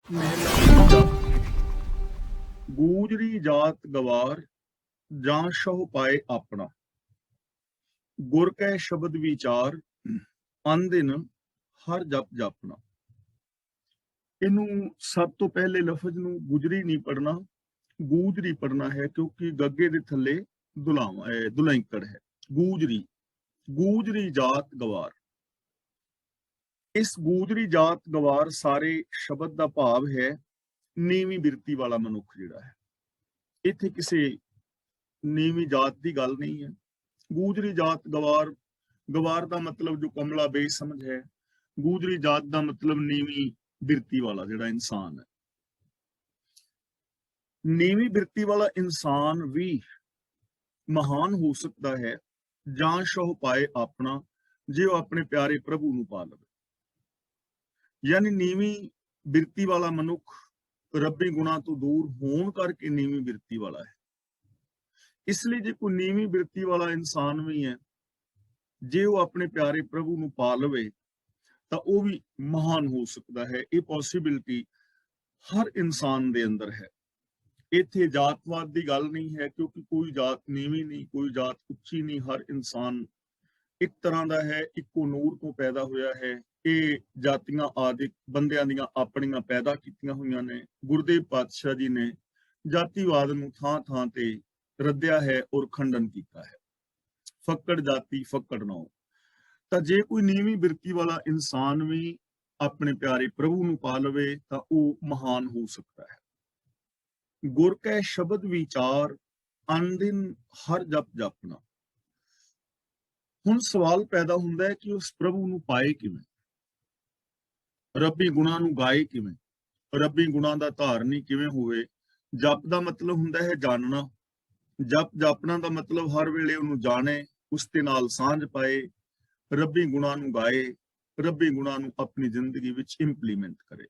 ਮੇਲਾ ਦੂਜਾ ਗੂਜਰੀ ਜਾਤ ਗਵਾਰ ਜਾਂ ਸ਼ਹੁ ਪਾਏ ਆਪਣਾ ਗੁਰ ਕੈ ਸ਼ਬਦ ਵਿਚਾਰ ਅਨਦਿਨ ਹਰ ਜਪ ਜਾਪਣਾ। ਇਹਨੂੰ ਸਭ ਤੋਂ ਪਹਿਲੇ ਲਫ਼ਜ਼ ਨੂੰ ਗੁਜਰੀ ਨਹੀਂ ਪੜਨਾ, ਗੂਜਰੀ ਪੜਨਾ ਹੈ, ਕਿਉਂਕਿ ਗੱਗੇ ਦੇ ਥੱਲੇ ਦੁਲਾਂਕੜ ਹੈ। ਗੂਜਰੀ, ਗੂਜਰੀ ਜਾਤ ਗਵਾਰ। ਇਸ ਗੂਜਰੀ ਜਾਤ ਗਵਾਰ ਸਾਰੇ ਸ਼ਬਦ ਦਾ ਭਾਵ ਹੈ ਨੀਵੀਂ ਬਿਰਤੀ ਵਾਲਾ ਮਨੁੱਖ ਜਿਹੜਾ ਹੈ। ਇੱਥੇ ਕਿਸੇ ਨੀਵੀਂ ਜਾਤ ਦੀ ਗੱਲ ਨਹੀਂ ਹੈ। ਗੂਜਰੀ ਜਾਤ ਗਵਾਰ, ਗਵਾਰ ਦਾ ਮਤਲਬ ਜੋ ਕਮਲਾ ਬੇਸਮਝ ਹੈ, ਗੂਜਰੀ ਜਾਤ ਦਾ ਮਤਲਬ ਨੀਵੀਂ ਬਿਰਤੀ ਵਾਲਾ ਜਿਹੜਾ ਇਨਸਾਨ ਹੈ। ਨੀਵੀਂ ਬਿਰਤੀ ਵਾਲਾ ਇਨਸਾਨ ਵੀ ਮਹਾਨ ਹੋ ਸਕਦਾ ਹੈ ਜਾਂ ਸ਼ਹੁ ਪਾਏ ਆਪਣਾ, ਜੇ ਉਹ ਆਪਣੇ ਪਿਆਰੇ ਪ੍ਰਭੂ ਨੂੰ ਪਾ ਲਵੇ। ਯਾਨੀ ਨੀਵੀਂ ਬਿਰਤੀ ਵਾਲਾ ਮਨੁੱਖ ਰੱਬੀ ਗੁਣਾਂ ਤੋਂ ਦੂਰ ਹੋਣ ਕਰਕੇ ਨੀਵੀਂ ਬਿਰਤੀ ਵਾਲਾ ਹੈ। ਇਸ ਲਈ ਜੇ ਕੋਈ ਨੀਵੀਂ ਬਿਰਤੀ ਵਾਲਾ ਇਨਸਾਨ ਵੀ ਹੈ, ਜੇ ਉਹ ਆਪਣੇ ਪਿਆਰੇ ਪ੍ਰਭੂ ਨੂੰ ਪਾ ਲਵੇ ਤਾਂ ਉਹ ਵੀ ਮਹਾਨ ਹੋ ਸਕਦਾ ਹੈ। ਇਹ ਪੋਸੀਬਿਲਿਟੀ ਹਰ ਇਨਸਾਨ ਦੇ ਅੰਦਰ ਹੈ। ਇੱਥੇ ਜਾਤਵਾਦ ਦੀ ਗੱਲ ਨਹੀਂ ਹੈ, ਕਿਉਂਕਿ ਕੋਈ ਜਾਤ ਨੀਵੀਂ ਨਹੀਂ, ਕੋਈ ਜਾਤ ਉੱਚੀ ਨਹੀਂ। ਹਰ ਇਨਸਾਨ ਇੱਕ ਤਰ੍ਹਾਂ ਦਾ ਹੈ, ਇੱਕੋ ਨੂਰ ਤੋਂ ਪੈਦਾ ਹੋਇਆ ਹੈ। ਇਹ ਜਾਤੀਆਂ ਆਦਿਕ ਬੰਦਿਆਂ ਦੀਆਂ ਆਪਣੀਆਂ ਪੈਦਾ ਕੀਤੀਆਂ ਹੋਈਆਂ ਨੇ। ਗੁਰਦੇਵ ਪਾਤਸ਼ਾਹ ਜੀ ਨੇ ਜਾਤੀਵਾਦ ਨੂੰ ਥਾਂ ਥਾਂ ਤੇ ਰੱਦਿਆ ਹੈ ਔਰ ਖੰਡਨ ਕੀਤਾ ਹੈ। ਫੱਕੜ ਜਾਤੀ ਫੱਕੜ ਨਾਉ। ਤਾਂ ਜੇ ਕੋਈ ਨੀਵੀਂ ਬਿਰਤੀ ਵਾਲਾ ਇਨਸਾਨ ਵੀ ਆਪਣੇ ਪਿਆਰੇ ਪ੍ਰਭੂ ਨੂੰ ਪਾ ਲਵੇ ਤਾਂ ਉਹ ਮਹਾਨ ਹੋ ਸਕਦਾ ਹੈ। ਗੁਰ ਕੈ ਸ਼ਬਦ ਵਿਚਾਰ ਅਨਦਿਨ ਹਰ ਜਪ ਜਾਪਣਾ। ਹੁਣ ਸਵਾਲ ਪੈਦਾ ਹੁੰਦਾ ਹੈ ਕਿ ਉਸ ਪ੍ਰਭੂ ਨੂੰ ਪਾਏ ਕਿਵੇਂ, ਰੱਬੀ ਗੁਣਾਂ ਨੂੰ ਗਾਏ ਕਿਵੇਂ, ਰੱਬੀ ਗੁਣਾਂ ਦਾ ਧਾਰਨੀ ਕਿਵੇਂ ਹੋਵੇ। ਜਪ ਦਾ ਮਤਲਬ ਹੁੰਦਾ ਹੈ ਜਾਣਨਾ, ਜਪ ਜਾਪਣਾ ਦਾ ਮਤਲਬ ਹਰ ਵੇਲੇ ਉਹਨੂੰ ਜਾਣੇ, ਉਸ ਦੇ ਨਾਲ ਸਾਂਝ ਪਾਏ, ਰੱਬੀ ਗੁਣਾਂ ਨੂੰ ਗਾਏ, ਰੱਬੀ ਗੁਣਾਂ ਨੂੰ ਆਪਣੀ ਜ਼ਿੰਦਗੀ ਵਿੱਚ ਇੰਪਲੀਮੈਂਟ ਕਰੇ।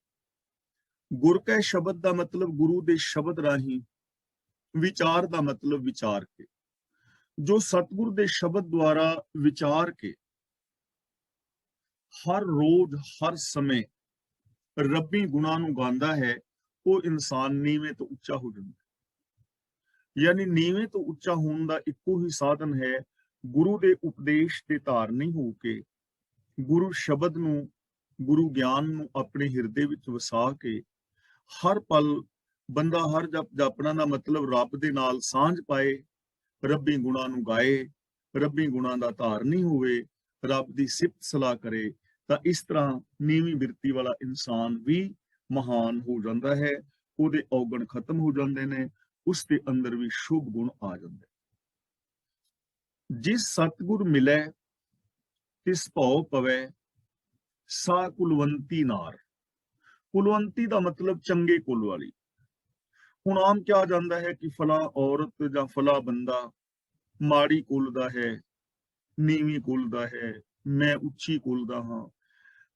ਗੁਰ ਕੈ ਸ਼ਬਦ ਦਾ ਮਤਲਬ ਗੁਰੂ ਦੇ ਸ਼ਬਦ ਰਾਹੀਂ, ਵਿਚਾਰ ਦਾ ਮਤਲਬ ਵਿਚਾਰ ਕੇ। ਜੋ ਸਤਿਗੁਰ ਦੇ ਸ਼ਬਦ ਦੁਆਰਾ ਵਿਚਾਰ ਕੇ ਹਰ ਰੋਜ਼ ਹਰ ਸਮੇਂ ਰੱਬੀ ਗੁਣਾਂ ਨੂੰ ਗਾਉਂਦਾ ਹੈ, ਉਹ ਇਨਸਾਨ ਨੀਵੇਂ ਤੋਂ ਉੱਚਾ ਹੋ ਜਾਂਦਾ ਹੈ। ਯਾਨੀ ਨੀਵੇਂ ਤੋਂ ਉੱਚਾ ਹੋਣ ਦਾ ਇੱਕੋ ਹੀ ਸਾਧਨ ਹੈ ਗੁਰੂ ਦੇ ਉਪਦੇਸ਼ ਦੇ ਧਾਰਨੀ ਹੋ ਕੇ, ਗੁਰੂ ਸ਼ਬਦ ਨੂੰ, ਗੁਰੂ ਗਿਆਨ ਨੂੰ ਆਪਣੇ ਹਿਰਦੇ ਵਿੱਚ ਵਸਾ ਕੇ ਹਰ ਪਲ ਬੰਦਾ ਹਰ ਜਪ ਜਾਪਣਾ ਦਾ ਮਤਲਬ ਰੱਬ ਦੇ ਨਾਲ ਸਾਂਝ ਪਾਏ, ਰੱਬੀ ਗੁਣਾਂ ਨੂੰ ਗਾਏ, ਰੱਬੀ ਗੁਣਾਂ ਦਾ ਧਾਰਨੀ ਹੋਵੇ, ਰੱਬ ਦੀ ਸਿਫਤ ਸਲਾਹ ਕਰੇ। ਤਾਂ ਇਸ ਤਰ੍ਹਾਂ ਨੀਵੀਂ ਬਿਰਤੀ ਵਾਲਾ ਇਨਸਾਨ ਵੀ ਮਹਾਨ ਹੋ ਜਾਂਦਾ ਹੈ। ਉਹਦੇ ਔਗਣ ਖਤਮ ਹੋ ਜਾਂਦੇ ਨੇ, ਉਸ ਦੇ ਅੰਦਰ ਵੀ ਸ਼ੁਭ ਗੁਣ ਆ ਜਾਂਦੇ। ਜਿਸ ਸਤਿਗੁਰ ਮਿਲੈ ਤਿਸ ਭਉ ਪਵੈ, ਸਾ ਕੁਲਵੰਤੀ ਨਾਰ। ਕੁਲਵੰਤੀ ਦਾ ਮਤਲਬ ਚੰਗੇ ਕੁਲ ਵਾਲੀ। ਹੁਣ ਆਮ ਕਿਹਾ ਜਾਂਦਾ ਹੈ ਕਿ ਫਲਾਂ ਔਰਤ ਜਾਂ ਫਲਾਂ ਬੰਦਾ ਮਾੜੀ ਕੁਲ ਦਾ ਹੈ, ਨੀਵੀਂ ਕੁਲ ਦਾ ਹੈ, ਮੈਂ ਉੱਚੀ ਕੁਲ ਦਾ ਹਾਂ।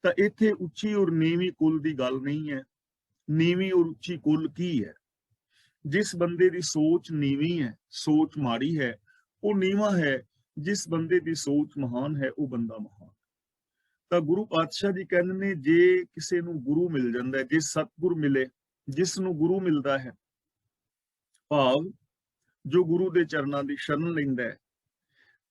ਤਾਂ ਇੱਥੇ ਉੱਚੀ ਔਰ ਨੀਵੀਂ ਕੁਲ ਦੀ ਗੱਲ ਨਹੀਂ ਹੈ। ਨੀਵੀਂ ਔਰ ਉੱਚੀ ਕੁਲ ਕੀ ਹੈ? ਜਿਸ ਬੰਦੇ ਦੀ ਸੋਚ ਨੀਵੀਂ ਹੈ, ਸੋਚ ਮਾੜੀ ਹੈ, ਉਹ ਨੀਵਾਂ ਹੈ। ਜਿਸ ਬੰਦੇ ਦੀ ਸੋਚ ਮਹਾਨ ਹੈ, ਉਹ ਬੰਦਾ ਮਹਾਨ। ਤਾਂ ਗੁਰੂ ਪਾਤਸ਼ਾਹ ਜੀ ਕਹਿੰਦੇ ਨੇ, ਜੇ ਕਿਸੇ ਨੂੰ ਗੁਰੂ ਮਿਲ ਜਾਂਦਾ ਹੈ, ਜੇ ਸਤਿਗੁਰ ਮਿਲੇ, ਜਿਸ ਨੂੰ ਗੁਰੂ ਮਿਲਦਾ ਹੈ, ਭਾਵ ਜੋ ਗੁਰੂ ਦੇ ਚਰਨਾਂ ਦੀ ਸ਼ਰਨ ਲੈਂਦਾ ਹੈ,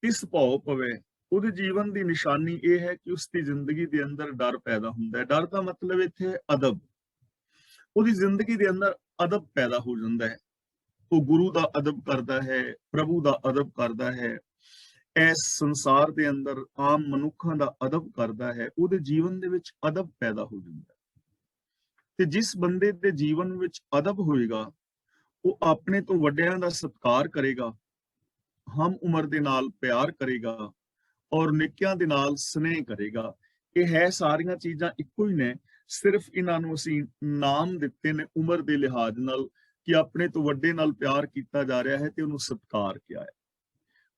ਤਿਸ ਭਉ ਪਵੈ, ਉਹਦੇ ਜੀਵਨ ਦੀ ਨਿਸ਼ਾਨੀ ਇਹ ਹੈ ਕਿ ਉਸ ਦੀ ਜ਼ਿੰਦਗੀ ਦੇ ਅੰਦਰ ਡਰ ਪੈਦਾ ਹੁੰਦਾ ਹੈ। ਡਰ ਦਾ ਮਤਲਬ ਇੱਥੇ ਅਦਬ। ਉਹਦੀ ਜ਼ਿੰਦਗੀ ਦੇ ਅੰਦਰ ਅਦਬ ਪੈਦਾ ਹੋ ਜਾਂਦਾ ਹੈ। ਉਹ ਗੁਰੂ ਦਾ ਅਦਬ ਕਰਦਾ ਹੈ, ਪ੍ਰਭੂ ਦਾ ਅਦਬ ਕਰਦਾ ਹੈ, ਇਸ ਸੰਸਾਰ ਦੇ ਅੰਦਰ ਆਮ ਮਨੁੱਖਾਂ ਦਾ ਅਦਬ ਕਰਦਾ ਹੈ। ਉਹਦੇ ਜੀਵਨ ਦੇ ਵਿੱਚ ਅਦਬ ਪੈਦਾ ਹੋ ਜਾਂਦਾ ਹੈ। ਤੇ ਜਿਸ ਬੰਦੇ ਦੇ ਜੀਵਨ ਵਿੱਚ ਅਦਬ ਹੋਏਗਾ, ਉਹ ਆਪਣੇ ਤੋਂ ਵੱਡਿਆਂ ਦਾ ਸਤਿਕਾਰ ਕਰੇਗਾ, ਹਮ ਉਮਰ ਦੇ ਨਾਲ ਪਿਆਰ ਕਰੇਗਾ ਔਰ ਨਿੱਕਿਆਂ ਦੇ ਨਾਲ ਸਨੇਹ ਕਰੇਗਾ। ਇਹ ਹੈ ਸਾਰੀਆਂ ਚੀਜ਼ਾਂ ਇੱਕੋ ਹੀ ਨੇ, ਸਿਰਫ ਇਹਨਾਂ ਨੂੰ ਅਸੀਂ ਨਾਮ ਦਿੱਤੇ ਨੇ ਉਮਰ ਦੇ ਲਿਹਾਜ਼ ਨਾਲ, ਕਿ ਆਪਣੇ ਤੋਂ ਵੱਡੇ ਨਾਲ ਪਿਆਰ ਕੀਤਾ ਜਾ ਰਿਹਾ ਹੈ ਤੇ ਉਹਨੂੰ ਸਤਿਕਾਰ ਕਿਹਾ ਹੈ।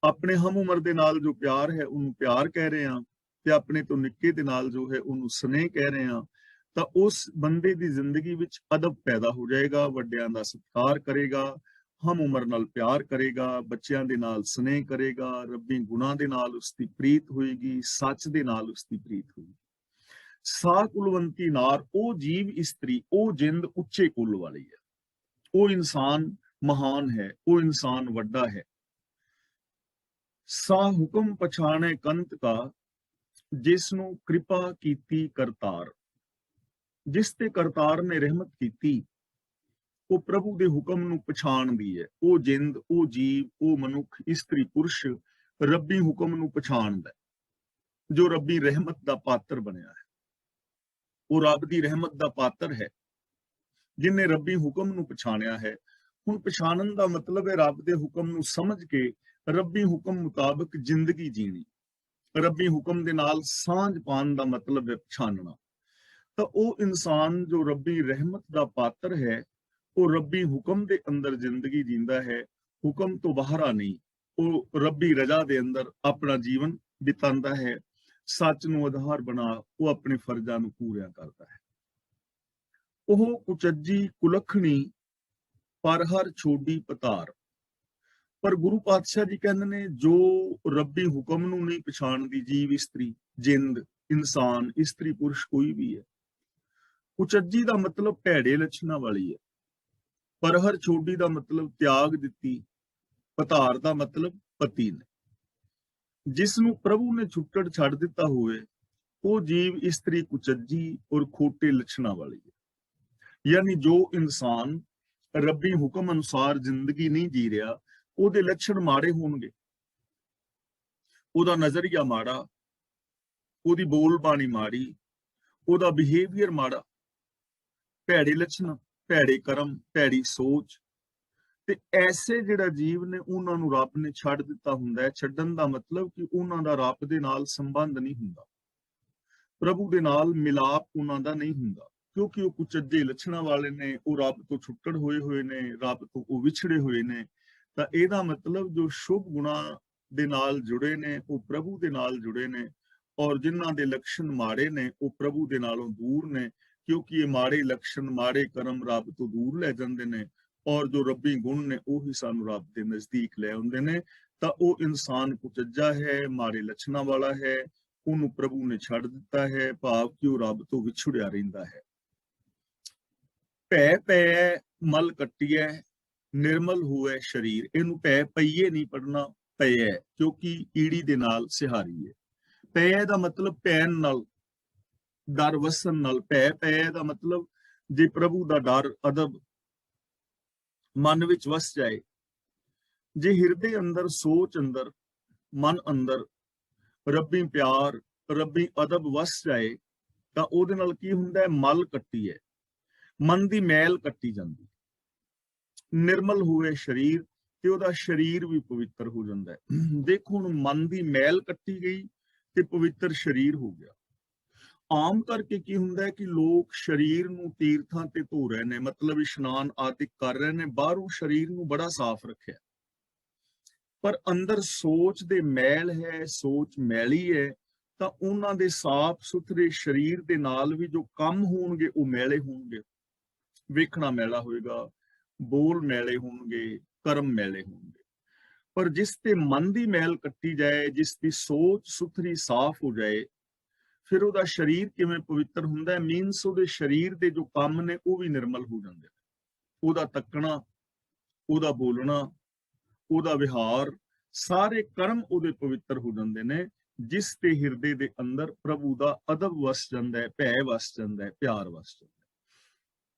ਆਪਣੇ ਹਮ ਉਮਰ ਦੇ ਨਾਲ ਜੋ ਪਿਆਰ ਹੈ ਉਹਨੂੰ ਪਿਆਰ ਕਹਿ ਰਹੇ ਹਾਂ, ਤੇ ਆਪਣੇ ਤੋਂ ਨਿੱਕੇ ਦੇ ਨਾਲ ਜੋ ਹੈ ਉਹਨੂੰ ਸਨੇਹ ਕਹਿ ਰਹੇ ਹਾਂ। ਤਾਂ ਉਸ ਬੰਦੇ ਦੀ ਜ਼ਿੰਦਗੀ ਵਿੱਚ ਅਦਬ ਪੈਦਾ ਹੋ ਜਾਏਗਾ, ਵੱਡਿਆਂ ਦਾ ਸਤਿਕਾਰ ਕਰੇਗਾ, ਹਮ ਉਮਰ ਨਾਲ ਪਿਆਰ ਕਰੇਗਾ, ਬੱਚਿਆਂ ਦੇ ਨਾਲ ਸਨੇਹ ਕਰੇਗਾ, ਰੱਬੀ ਗੁਣਾਂ ਦੇ ਨਾਲ ਉਸ ਦੀ ਪ੍ਰੀਤ ਹੋਏਗੀ, ਸੱਚ ਦੇ ਨਾਲ ਉਸ ਦੀ ਪ੍ਰੀਤ ਹੋਏਗੀ। सा कुलवंती नार, ओ जीव स्त्री, ओ जिंद उच्चे कुल वाली है, ओ इंसान महान है, ओ इंसान वड्डा है। सा हुक्म पछाणे कंत का, जिस ਨੂੰ ਕਿਰਪਾ ਕੀਤੀ ਕਰਤਾਰ, ਜਿਸ ਤੇ ਕਰਤਾਰ ਨੇ ਰਹਿਮਤ ਕੀਤੀ, ਉਹ ਪ੍ਰਭੂ ਦੇ ਹੁਕਮ ਨੂੰ ਪਛਾਣਦੀ ਹੈ। ਉਹ ਜਿੰਦ, ਉਹ ਜੀਵ, ਉਹ ਮਨੁੱਖ, ਇਸਤਰੀ ਪੁਰਸ਼ ਰੱਬੀ ਹੁਕਮ ਨੂੰ ਪਛਾਣਦਾ ਹੈ, ਜੋ ਰੱਬੀ ਰਹਿਮਤ ਦਾ ਪਾਤਰ ਬਣਿਆ ਹੈ। ਉਹ ਰੱਬ ਦੀ ਰਹਿਮਤ ਦਾ ਪਾਤਰ ਹੈ ਜਿਨੇ ਰੱਬੀ ਹੁਕਮ ਨੂੰ ਪਛਾਣਿਆ ਹੈ। ਹੁਣ ਪਛਾਣਨ ਦਾ ਮਤਲਬ ਹੈ ਰੱਬ ਦੇ ਹੁਕਮ ਨੂੰ ਸਮਝ ਕੇ ਰੱਬੀ ਹੁਕਮ ਮੁਤਾਬਕ ਜ਼ਿੰਦਗੀ ਜੀਣੀ। ਰੱਬੀ ਹੁਕਮ ਦੇ ਨਾਲ ਸਾਂਝ ਪਾਉਣ ਦਾ ਮਤਲਬ ਹੈ ਪਛਾਣਨਾ। ਤਾਂ ਉਹ ਇਨਸਾਨ ਜੋ ਰੱਬੀ ਰਹਿਮਤ ਦਾ ਪਾਤਰ ਹੈ, ਉਹ ਰੱਬੀ ਹੁਕਮ ਦੇ ਅੰਦਰ ਜ਼ਿੰਦਗੀ ਜੀਂਦਾ ਹੈ, ਹੁਕਮ ਤੋਂ ਬਾਹਰ ਨਹੀਂ। ਉਹ ਰੱਬੀ ਰਜ਼ਾ ਦੇ ਅੰਦਰ ਆਪਣਾ ਜੀਵਨ ਬਿਤਾਉਂਦਾ ਹੈ, ਸੱਚ ਨੂੰ ਆਧਾਰ ਬਣਾ ਉਹ ਆਪਣੇ ਫਰਜ਼ਾਂ ਨੂੰ ਪੂਰਾ ਕਰਦਾ ਹੈ। ਉਹ ਕੁਚੱਜੀ ਕੁਲੱਖਣੀ, ਪਰ ਹਰ ਛੋਡੀ ਪਤਾਰ। ਪਰ ਗੁਰੂ ਪਾਤਸ਼ਾਹ ਜੀ ਕਹਿੰਦੇ ਨੇ, ਜੋ ਰੱਬੀ ਹੁਕਮ ਨੂੰ ਨਹੀਂ ਪਛਾਣਦੀ, ਜੀਵ ਇਸਤਰੀ ਜਿੰਦ ਇਨਸਾਨ ਇਸਤਰੀ ਪੁਰਸ਼ ਕੋਈ ਵੀ ਹੈ। ਕੁਚੱਜੀ ਦਾ ਮਤਲਬ ਭੈੜੇ ਲੱਛਣਾਂ ਵਾਲੀ ਹੈ, ਪਰ ਹਰ ਛੋਡੀ ਦਾ ਮਤਲਬ ਤਿਆਗ ਦਿੱਤੀ, ਪਤਾਰ ਦਾ ਮਤਲਬ ਪਤੀ ਨੇ। ਜਿਸ ਨੂੰ ਪ੍ਰਭੂ ਨੇ ਛੁੱਟੜ ਛੱਡ ਦਿੱਤਾ ਹੋਵੇ, ਉਹ ਜੀਵ ਇਸਤਰੀ ਕੁਚੱਜੀ ਔਰ ਖੋਟੇ ਲੱਛਣਾਂ ਵਾਲੀ ਹੈ। ਯਾਨੀ ਜੋ ਇਨਸਾਨ ਰੱਬੀ ਹੁਕਮ ਅਨੁਸਾਰ ਜ਼ਿੰਦਗੀ ਨਹੀਂ ਜੀ ਰਿਹਾ, ਉਹਦੇ ਲੱਛਣ ਮਾੜੇ ਹੋਣਗੇ, ਉਹਦਾ ਨਜ਼ਰੀਆ ਮਾੜਾ, ਉਹਦੀ ਬੋਲ ਬਾਣੀ ਮਾੜੀ, ਉਹਦਾ ਬਿਹੇਵੀਅਰ ਮਾੜਾ, ਭੈੜੇ ਲੱਛਣ, ਭੈੜੇ ਕਰਮ, ਭੈੜੀ ਸੋਚ। ਤੇ ਐਸੇ ਜਿਹੜਾ ਜੀਵ ਨੇ ਉਹਨਾਂ ਨੂੰ ਰੱਬ ਨੇ ਛੱਡ ਦਿੱਤਾ ਹੁੰਦਾ ਹੈ। ਛੱਡਣ ਦਾ ਮਤਲਬ ਕਿ ਉਹਨਾਂ ਦਾ ਰੱਬ ਦੇ ਨਾਲ ਸੰਬੰਧ ਨਹੀਂ ਹੁੰਦਾ, ਪ੍ਰਭੂ ਦੇ ਨਾਲ ਮਿਲਾਪ ਉਹਨਾਂ ਦਾ ਨਹੀਂ ਹੁੰਦਾ, ਕਿਉਂਕਿ ਉਹ ਕੁਚੱਜੇ ਲੱਛਣਾਂ ਵਾਲੇ ਨੇ, ਉਹ ਰੱਬ ਤੋਂ ਛੁੱਟੜ ਹੋਏ ਨੇ, ਰੱਬ ਤੋਂ ਉਹ ਵਿਛੜੇ ਹੋਏ ਨੇ। ਤਾਂ ਇਹਦਾ ਮਤਲਬ ਜੋ ਸ਼ੁਭ ਗੁਣਾਂ ਦੇ ਨਾਲ ਜੁੜੇ ਨੇ, ਉਹ ਪ੍ਰਭੂ ਦੇ ਨਾਲ ਜੁੜੇ ਨੇ, ਔਰ ਜਿਨ੍ਹਾਂ ਦੇ ਲੱਛਣ ਮਾੜੇ ਨੇ, ਉਹ ਪ੍ਰਭੂ ਦੇ ਨਾਲੋਂ ਦੂਰ ਨੇ, ਕਿਉਂਕਿ ਇਹ ਮਾੜੇ ਲੱਛਣ, ਮਾੜੇ ਕਰਮ ਰੱਬ ਤੋਂ ਦੂਰ ਲੈ ਜਾਂਦੇ ਨੇ, ਔਰ ਜੋ ਰੱਬੀ ਗੁਣ ਨੇ ਉਹੀ ਸਾਨੂੰ ਰੱਬ ਦੇ ਨਜ਼ਦੀਕ ਲੈ ਆਉਂਦੇ ਨੇ। ਤਾਂ ਉਹ ਇਨਸਾਨ ਕੁਚੱਜਾ ਹੈ, ਮਾੜੇ ਲੱਛਣਾਂ ਵਾਲਾ ਹੈ, ਉਹਨੂੰ ਪ੍ਰਭੂ ਨੇ ਛੱਡ ਦਿੱਤਾ ਹੈ, ਭਾਵ ਕਿ ਉਹ ਰੱਬ ਤੋਂ ਵਿਛੜਿਆ ਰਹਿੰਦਾ ਹੈ। ਭੈ ਪੈ ਮਲ ਕੱਟੀਐ, ਨਿਰਮਲ ਹੋਵੇ ਸਰੀਰ। ਇਹਨੂੰ ਭੈ ਪਈਏ ਨਹੀਂ ਪੜਨਾ, ਪਈਐ, ਕਿਉਂਕਿ ਈੜੀ ਦੇ ਨਾਲ ਸਿਹਾਰੀ ਹੈ। ਪੈ ਦਾ ਮਤਲਬ ਪੈਣ ਨਾਲ, ਡਰ ਵਸਣ ਨਾਲ। ਭੈ ਪੈ ਦਾ ਮਤਲਬ ਜੇ ਪ੍ਰਭੂ ਦਾ ਡਰ ਅਦਬ ਮਨ ਵਿੱਚ ਵਸ ਜਾਏ, ਜੇ ਹਿਰਦੇ ਅੰਦਰ, ਸੋਚ ਅੰਦਰ, ਮਨ ਅੰਦਰ ਰੱਬੀ ਪਿਆਰ, ਰੱਬੀ ਅਦਬ ਵਸ ਜਾਏ, ਤਾਂ ਉਹਦੇ ਨਾਲ ਕੀ ਹੁੰਦਾ ਹੈ? ਮਲ ਕੱਟੀ ਹੈ, ਮਨ ਦੀ ਮੈਲ ਕੱਟੀ ਜਾਂਦੀ। ਨਿਰਮਲ ਹੋਵੇ ਸਰੀਰ, ਤੇ ਉਹਦਾ ਸਰੀਰ ਵੀ ਪਵਿੱਤਰ ਹੋ ਜਾਂਦਾ ਹੈ। ਦੇਖੋ ਹੁਣ ਮਨ ਦੀ ਮੈਲ ਕੱਟੀ ਗਈ ਤੇ ਪਵਿੱਤਰ ਸਰੀਰ ਹੋ ਗਿਆ। ਆਮ ਕਰਕੇ ਕੀ ਹੁੰਦਾ ਹੈ ਕਿ ਲੋਕ ਸਰੀਰ ਨੂੰ ਤੀਰਥਾਂ ਤੇ ਧੋ ਰਹੇ ਨੇ, ਮਤਲਬ ਇਸ਼ਨਾਨ ਆਦਿ ਕਰ ਰਹੇ ਨੇ, ਬਾਹਰੋਂ ਸਰੀਰ ਨੂੰ ਬੜਾ ਸਾਫ਼ ਰੱਖਿਆ, ਪਰ ਅੰਦਰ ਸੋਚ ਦੇ ਮੈਲ ਹੈ, ਸੋਚ ਮੈਲੀ ਹੈ। ਤਾਂ ਉਹਨਾਂ ਦੇ ਸਾਫ਼ ਸੁਥਰੇ ਸਰੀਰ ਦੇ ਨਾਲ ਵੀ ਜੋ ਕੰਮ ਹੋਣਗੇ ਉਹ ਮੈਲੇ ਹੋਣਗੇ। ਵੇਖਣਾ ਮੈਲਾ ਹੋਏਗਾ, ਬੋਲ ਮੈਲੇ ਹੋਣਗੇ, ਕਰਮ ਮੈਲੇ ਹੋਣਗੇ। ਪਰ ਜਿਸ ਤੇ ਮਨ ਦੀ ਮੈਲ ਕੱਟੀ ਜਾਏ, ਜਿਸ ਦੀ ਸੋਚ ਸੁਥਰੀ ਸਾਫ਼ ਹੋ ਜਾਏ, ਫਿਰ ਉਹਦਾ ਸਰੀਰ ਕਿਵੇਂ ਪਵਿੱਤਰ ਹੁੰਦਾ ਹੈ? ਮੀਨਸ ਉਹਦੇ ਸਰੀਰ ਦੇ ਜੋ ਕੰਮ ਨੇ ਉਹ ਵੀ ਨਿਰਮਲ ਹੋ ਜਾਂਦੇ ਨੇ। ਉਹਦਾ ਤੱਕਣਾ, ਉਹਦਾ ਬੋਲਣਾ, ਉਹਦਾ ਵਿਹਾਰ, ਸਾਰੇ ਕਰਮ ਉਹਦੇ ਪਵਿੱਤਰ ਹੋ ਜਾਂਦੇ ਨੇ, ਜਿਸ ਤੇ ਹਿਰਦੇ ਦੇ ਅੰਦਰ ਪ੍ਰਭੂ ਦਾ ਅਦਬ ਵਸ ਜਾਂਦਾ ਹੈ, ਭੈ ਵਸ ਜਾਂਦਾ ਹੈ, ਪਿਆਰ ਵਸ ਜਾਂਦਾ ਹੈ।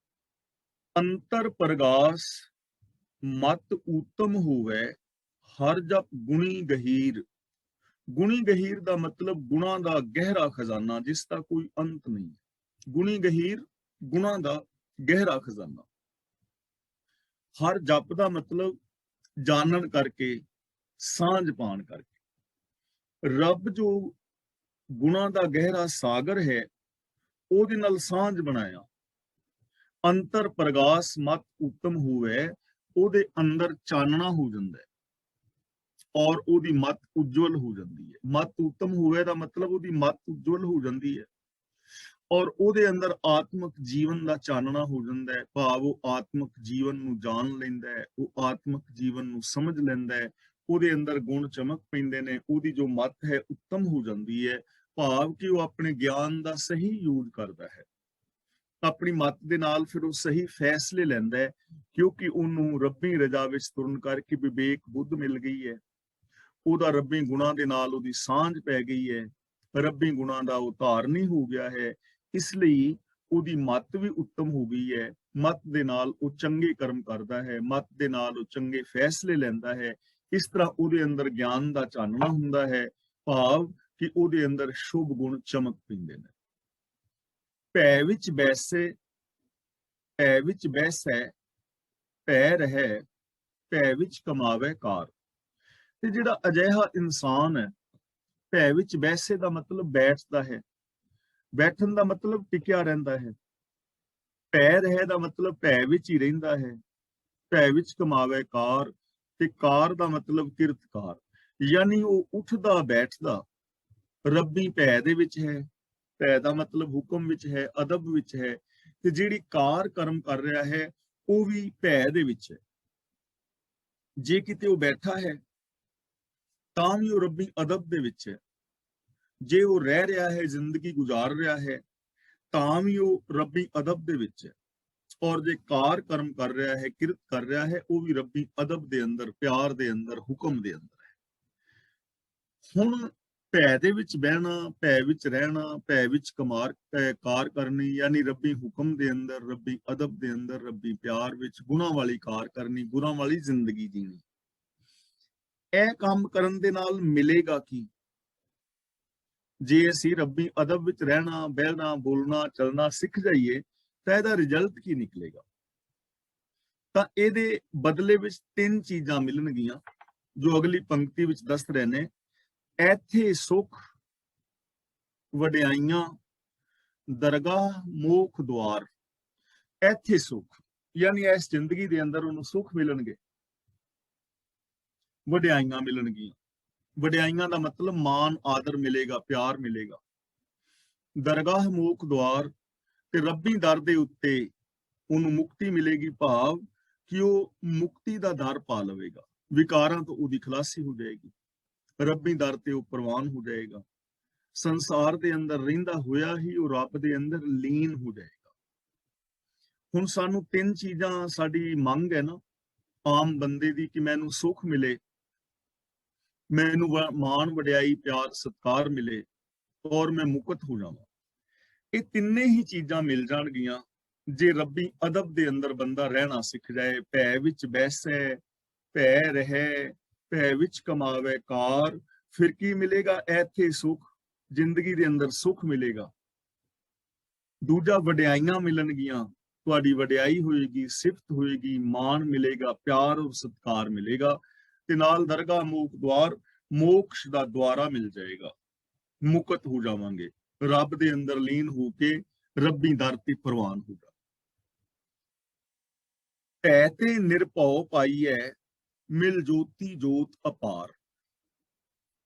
ਅੰਤਰ ਪ੍ਰਗਾਸ ਮਤ ਊਤਮ ਹੋਵੇ, ਹਰ ਜਪ ਗੁਣੀ ਗਹੀਰ। ਗੁਣੀ ਗਹੀਰ ਦਾ ਮਤਲਬ ਗੁਣਾਂ ਦਾ ਗਹਿਰਾ ਖਜ਼ਾਨਾ, ਜਿਸ ਦਾ ਕੋਈ ਅੰਤ ਨਹੀਂ। ਗੁਣੀ ਗਹੀਰ, ਗੁਣਾਂ ਦਾ ਗਹਿਰਾ ਖਜ਼ਾਨਾ। ਹਰ ਜਪ ਦਾ ਮਤਲਬ ਜਾਣਨ ਕਰਕੇ, ਸਾਂਝ ਪਾਣ ਕਰਕੇ। ਰੱਬ ਜੋ ਗੁਣਾਂ ਦਾ ਗਹਿਰਾ ਸਾਗਰ ਹੈ, ਉਹਦੇ ਨਾਲ ਸਾਂਝ ਬਣਾਇਆ। ਅੰਤਰ ਪ੍ਰਗਾਸ ਮਤ ਉੱਤਮ ਹੋਵੇ, ਉਹਦੇ ਅੰਦਰ ਚਾਨਣਾ ਹੋ ਜਾਂਦਾ ਹੈ, ਔਰ ਉਹਦੀ ਮਤ ਉਜਵਲ ਹੋ ਜਾਂਦੀ ਹੈ। ਮਤ ਉੱਤਮ ਹੋਵੇ ਦਾ ਮਤਲਬ ਉਹਦੀ ਮਤ ਉਜਵਲ ਹੋ ਜਾਂਦੀ ਹੈ, ਔਰ ਉਹਦੇ ਅੰਦਰ ਆਤਮਿਕ ਜੀਵਨ ਦਾ ਚਾਨਣਾ ਹੋ ਜਾਂਦਾ ਹੈ, ਭਾਵ ਉਹ ਆਤਮਿਕ ਜੀਵਨ ਨੂੰ ਜਾਣ ਲੈਂਦਾ ਹੈ, ਉਹ ਆਤਮਿਕ ਜੀਵਨ ਨੂੰ ਸਮਝ ਲੈਂਦਾ ਹੈ, ਉਹਦੇ ਅੰਦਰ ਗੁਣ ਚਮਕ ਪੈਂਦੇ ਨੇ, ਉਹਦੀ ਜੋ ਮਤ ਹੈ ਉੱਤਮ ਹੋ ਜਾਂਦੀ ਹੈ, ਭਾਵ ਕਿ ਉਹ ਆਪਣੇ ਗਿਆਨ ਦਾ ਸਹੀ ਯੂਜ਼ ਕਰਦਾ ਹੈ, ਆਪਣੀ ਮੱਤ ਦੇ ਨਾਲ ਫਿਰ ਉਹ ਸਹੀ ਫੈਸਲੇ ਲੈਂਦਾ ਹੈ, ਕਿਉਂਕਿ ਉਹਨੂੰ ਰੱਬੀ ਰਜ਼ਾ ਵਿੱਚ ਤੁਰਨ ਕਰਕੇ ਵਿਵੇਕ ਬੁੱਧ ਮਿਲ ਗਈ ਹੈ, ਉਹਦਾ ਰੱਬੀ ਗੁਣਾਂ ਦੇ ਨਾਲ ਉਹਦੀ ਸਾਂਝ ਪੈ ਗਈ ਹੈ, ਰੱਬੀ ਗੁਣਾਂ ਦਾ ਉਹ ਧਾਰਨੀ ਹੋ ਗਿਆ ਹੈ, ਇਸ ਲਈ ਉਹਦੀ ਮੱਤ ਵੀ ਉੱਤਮ ਹੋ ਗਈ ਹੈ। ਮੱਤ ਦੇ ਨਾਲ ਉਹ ਚੰਗੇ ਕਰਮ ਕਰਦਾ ਹੈ, ਮੱਤ ਦੇ ਨਾਲ ਉਹ ਚੰਗੇ ਫੈਸਲੇ ਲੈਂਦਾ ਹੈ। ਇਸ ਤਰ੍ਹਾਂ ਉਹਦੇ ਅੰਦਰ ਗਿਆਨ ਦਾ ਚਾਨਣਾ ਹੁੰਦਾ ਹੈ, ਭਾਵ ਕਿ ਉਹਦੇ ਅੰਦਰ ਸ਼ੁਭ ਗੁਣ ਚਮਕ ਪੈਂਦੇ ਨੇ। ਭੈ ਵਿੱਚ ਬੈਸੇ, ਭੈ ਵਿੱਚ ਬੈਸੈ, ਭੈ ਰਹਿ, ਭੈ ਵਿੱਚ ਕਮਾਵੇ ਕਾਰ। ਤੇ ਜਿਹੜਾ ਅਜਿਹਾ ਇਨਸਾਨ ਹੈ, ਭੈ ਵਿੱਚ ਬੈਸੇ ਦਾ ਮਤਲਬ ਬੈਠਦਾ ਹੈ, ਬੈਠਣ ਦਾ ਮਤਲਬ ਟਿਕਿਆ ਰਹਿੰਦਾ ਹੈ। ਭੈ ਰਹਿ ਦਾ ਮਤਲਬ ਭੈ ਵਿੱਚ ਹੀ ਰਹਿੰਦਾ ਹੈ। ਭੈ ਵਿੱਚ ਕਮਾਵੇ ਕਾਰ, ਤੇ ਕਾਰ ਦਾ ਮਤਲਬ ਕਿਰਤਕਾਰ, ਯਾਨੀ ਉਹ ਉੱਠਦਾ ਬੈਠਦਾ ਰੱਬੀ ਭੈ ਦੇ ਵਿੱਚ ਹੈ। ਭੈ ਦਾ ਮਤਲਬ ਹੁਕਮ ਵਿੱਚ ਹੈ, ਅਦਬ ਵਿੱਚ ਹੈ, ਤੇ ਜਿਹੜੀ ਕਾਰ ਕਰਮ ਕਰ ਰਿਹਾ ਹੈ ਉਹ ਵੀ ਭੈ ਦੇ ਵਿੱਚ ਹੈ। ਜੇ ਕਿਤੇ ਉਹ ਬੈਠਾ ਹੈ ਤਾਂ ਵੀ ਉਹ ਰੱਬੀ ਅਦਬ ਦੇ ਵਿੱਚ ਹੈ, ਜੇ ਉਹ ਰਹਿ ਰਿਹਾ ਹੈ, ਜ਼ਿੰਦਗੀ ਗੁਜ਼ਾਰ ਰਿਹਾ ਹੈ, ਤਾਂ ਵੀ ਉਹ ਰੱਬੀ ਅਦਬ ਦੇ ਵਿੱਚ ਹੈ, ਔਰ ਜੇ ਕਾਰ ਕਰਮ ਕਰ ਰਿਹਾ ਹੈ, ਕਿਰਤ ਕਰ ਰਿਹਾ ਹੈ, ਉਹ ਵੀ ਰੱਬੀ ਅਦਬ ਦੇ ਅੰਦਰ, ਪਿਆਰ ਦੇ ਅੰਦਰ, ਹੁਕਮ ਦੇ ਅੰਦਰ ਹੈ। ਹੁਣ ਭੈ ਦੇ ਵਿੱਚ ਬਹਿਣਾ, ਭੈ ਵਿੱਚ ਰਹਿਣਾ, ਭੈ ਵਿੱਚ ਕਾਰ ਕਰਨੀ, ਯਾਨੀ ਰੱਬੀ ਹੁਕਮ ਦੇ ਅੰਦਰ, ਰੱਬੀ ਅਦਬ ਦੇ ਅੰਦਰ, ਰੱਬੀ ਪਿਆਰ ਵਿੱਚ ਗੁਣਾਂ ਵਾਲੀ ਕਾਰ ਕਰਨੀ, ਗੁਣਾਂ ਵਾਲੀ ਜ਼ਿੰਦਗੀ ਜੀਣੀ। ਇਹ ਕੰਮ ਕਰਨ ਦੇ ਨਾਲ ਮਿਲੇਗਾ ਕੀ? ਜੇ ਅਸੀਂ ਰੱਬੀ ਅਦਬ ਵਿੱਚ ਰਹਿਣਾ, ਬਹਿਣਾ, ਬੋਲਣਾ, ਚੱਲਣਾ ਸਿੱਖ ਜਾਈਏ ਤਾਂ ਇਹਦਾ ਰਿਜ਼ਲਟ ਕੀ ਨਿਕਲੇਗਾ? ਤਾਂ ਇਹਦੇ ਬਦਲੇ ਵਿੱਚ 3 ਚੀਜ਼ਾਂ ਮਿਲਣਗੀਆਂ, ਜੋ ਅਗਲੀ ਪੰਕਤੀ ਵਿੱਚ ਦੱਸ ਰਹੇ ਨੇ। ਇੱਥੇ ਸੁਖ, ਵਡਿਆਈਆਂ, ਦਰਗਾਹ, ਮੋਖ ਦੁਆਰ। ਇੱਥੇ ਸੁਖ ਯਾਨੀ ਇਸ ਜ਼ਿੰਦਗੀ ਦੇ ਅੰਦਰ ਉਹਨੂੰ ਸੁਖ ਮਿਲਣਗੇ, ਵਡਿਆਈਆਂ ਮਿਲਣਗੀਆਂ। ਵਡਿਆਈਆਂ ਦਾ ਮਤਲਬ ਮਾਨ ਆਦਰ ਮਿਲੇਗਾ, ਪਿਆਰ ਮਿਲੇਗਾ। ਦਰਗਾਹ, ਮੋਖ ਦੁਆਰ, ਤੇ ਰੱਬੀ ਦਰ ਦੇ ਉੱਤੇ ਉਹਨੂੰ ਮੁਕਤੀ ਮਿਲੇਗੀ, ਭਾਵ ਕਿ ਉਹ ਮੁਕਤੀ ਦਾ ਦਰ ਪਾ ਲਵੇਗਾ, ਵਿਕਾਰਾਂ ਤੋਂ ਉਹਦੀ ਖਲਾਸੀ ਹੋ ਜਾਏਗੀ, ਰੱਬੀ ਦਰ ਤੇ ਉਹ ਪ੍ਰਵਾਨ ਹੋ ਜਾਏਗਾ। ਸੰਸਾਰ ਦੇ ਅੰਦਰ ਰਹਿੰਦਾ ਹੋਇਆ ਹੀ ਉਹ ਰੱਬ ਦੇ ਅੰਦਰ ਲੀਨ ਹੋ ਜਾਏਗਾ। ਹੁਣ ਸਾਨੂੰ 3 ਚੀਜ਼ਾਂ ਸਾਡੀ ਮੰਗ ਹੈ ਨਾ ਆਮ ਬੰਦੇ ਦੀ, ਕਿ ਮੈਨੂੰ ਸੁੱਖ ਮਿਲੇ, ਮੈਨੂੰ ਮਾਣ, ਵਡਿਆਈ, ਪਿਆਰ, ਸਤਿਕਾਰ ਮਿਲੇ, ਔਰ ਮੈਂ ਮੁਕਤ ਹੋ ਜਾਵਾਂ। ਇਹ ਤਿੰਨੇ ਹੀ ਚੀਜ਼ਾਂ ਮਿਲ ਜਾਣਗੀਆਂ ਜੇ ਰੱਬੀ ਅਦਬ ਦੇ ਅੰਦਰ ਬੰਦਾ ਰਹਿਣਾ ਸਿੱਖ ਜਾਏ। ਭੈ ਵਿੱਚ ਬੈਸੈ, ਭੈ ਰਹਿ, ਭੈ ਵਿੱਚ ਕਮਾਵੇ ਕਾਰ। ਫਿਰ ਕੀ ਮਿਲੇਗਾ? ਇੱਥੇ ਸੁੱਖ, ਜ਼ਿੰਦਗੀ ਦੇ ਅੰਦਰ ਸੁੱਖ ਮਿਲੇਗਾ। ਦੂਜਾ, ਵਡਿਆਈਆਂ ਮਿਲਣਗੀਆਂ, ਤੁਹਾਡੀ ਵਡਿਆਈ ਹੋਏਗੀ, ਸਿਫਤ ਹੋਏਗੀ, ਮਾਣ ਮਿਲੇਗਾ, ਪਿਆਰ ਔਰ ਸਤਿਕਾਰ ਮਿਲੇਗਾ। ਤੇ ਨਾਲ ਦਰਗਾਹ, ਮੋਖ ਦੁਆਰ, ਮੋਕਸ਼ ਦਾ ਦੁਆਰਾ ਮਿਲ ਜਾਏਗਾ, ਮੁਕਤ ਹੋ ਜਾਵਾਂਗੇ, ਰੱਬ ਦੇ ਅੰਦਰ ਲੀਨ ਹੋ ਕੇ ਰੱਬੀ ਦਰ ਤੇ ਪ੍ਰਵਾਨ ਹੋ ਜਾ। ਭੈ ਤੇ ਨਿਰਭਉ ਪਾਈਐ, ਮਿਲ ਜੋਤੀ ਜੋਤ ਅਪਾਰ।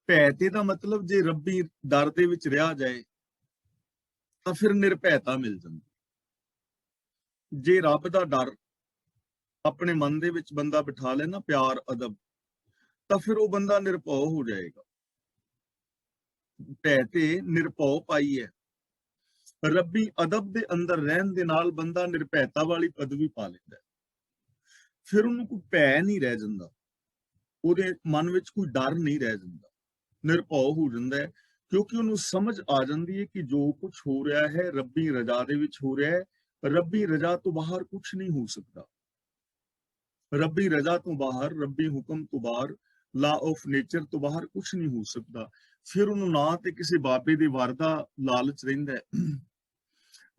ਭੈ ਤੇ ਦਾ ਮਤਲਬ ਜੇ ਰੱਬੀ ਦਰ ਦੇ ਵਿੱਚ ਰਿਹਾ ਜਾਏ ਤਾਂ ਫਿਰ ਨਿਰਭੈਤਾ ਮਿਲ ਜਾਂਦੀ। ਜੇ ਰੱਬ ਦਾ ਡਰ ਆਪਣੇ ਮਨ ਦੇ ਵਿੱਚ ਬੰਦਾ ਬਿਠਾ ਲੈ ਨਾ, ਪਿਆਰ, ਅਦਬ, ਤਾਂ ਫਿਰ ਉਹ ਬੰਦਾ ਨਿਰਭਉ ਹੋ ਜਾਏਗਾ। ਭੈ ਤੇ ਨਿਰਭਉ ਪਾਈ ਹੈ, ਰੱਬੀ ਅਦਬ ਦੇ ਅੰਦਰ ਰਹਿਣ ਦੇ ਨਾਲ ਬੰਦਾ ਨਿਰਭੈਤਾ ਵਾਲੀ ਪਦਵੀ ਪਾ ਲੈਂਦਾ, ਫਿਰ ਉਹਨੂੰ ਕੋਈ ਭੈ ਨਹੀਂ ਰਹਿ ਜਾਂਦਾ, ਉਹਦੇ ਮਨ ਵਿੱਚ ਕੋਈ ਡਰ ਨਹੀਂ ਰਹਿ ਜਾਂਦਾ, ਨਿਰਭਉ ਹੋ ਜਾਂਦਾ ਹੈ, ਕਿਉਂਕਿ ਉਹਨੂੰ ਸਮਝ ਆ ਜਾਂਦੀ ਹੈ ਕਿ ਜੋ ਕੁਝ ਹੋ ਰਿਹਾ ਹੈ ਰੱਬੀ ਰਜ਼ਾ ਦੇ ਵਿੱਚ ਹੋ ਰਿਹਾ ਹੈ। ਰੱਬੀ ਰਜ਼ਾ ਤੋਂ ਬਾਹਰ ਕੁਝ ਨਹੀਂ ਹੋ ਸਕਦਾ, ਰੱਬੀ ਰਜ਼ਾ ਤੋਂ ਬਾਹਰ, ਰੱਬੀ ਹੁਕਮ ਤੋਂ ਬਾਹਰ, ਲਾ ਆਫ ਨੇਚਰ ਤੋਂ ਬਾਹਰ ਕੁਝ ਨਹੀਂ ਹੋ ਸਕਦਾ। ਫਿਰ ਉਹਨੂੰ ਨਾ ਤੇ ਕਿਸੇ ਬਾਬੇ ਦੇ ਵਰ ਦਾ ਲਾਲਚ ਰਹਿੰਦਾ ਹੈ,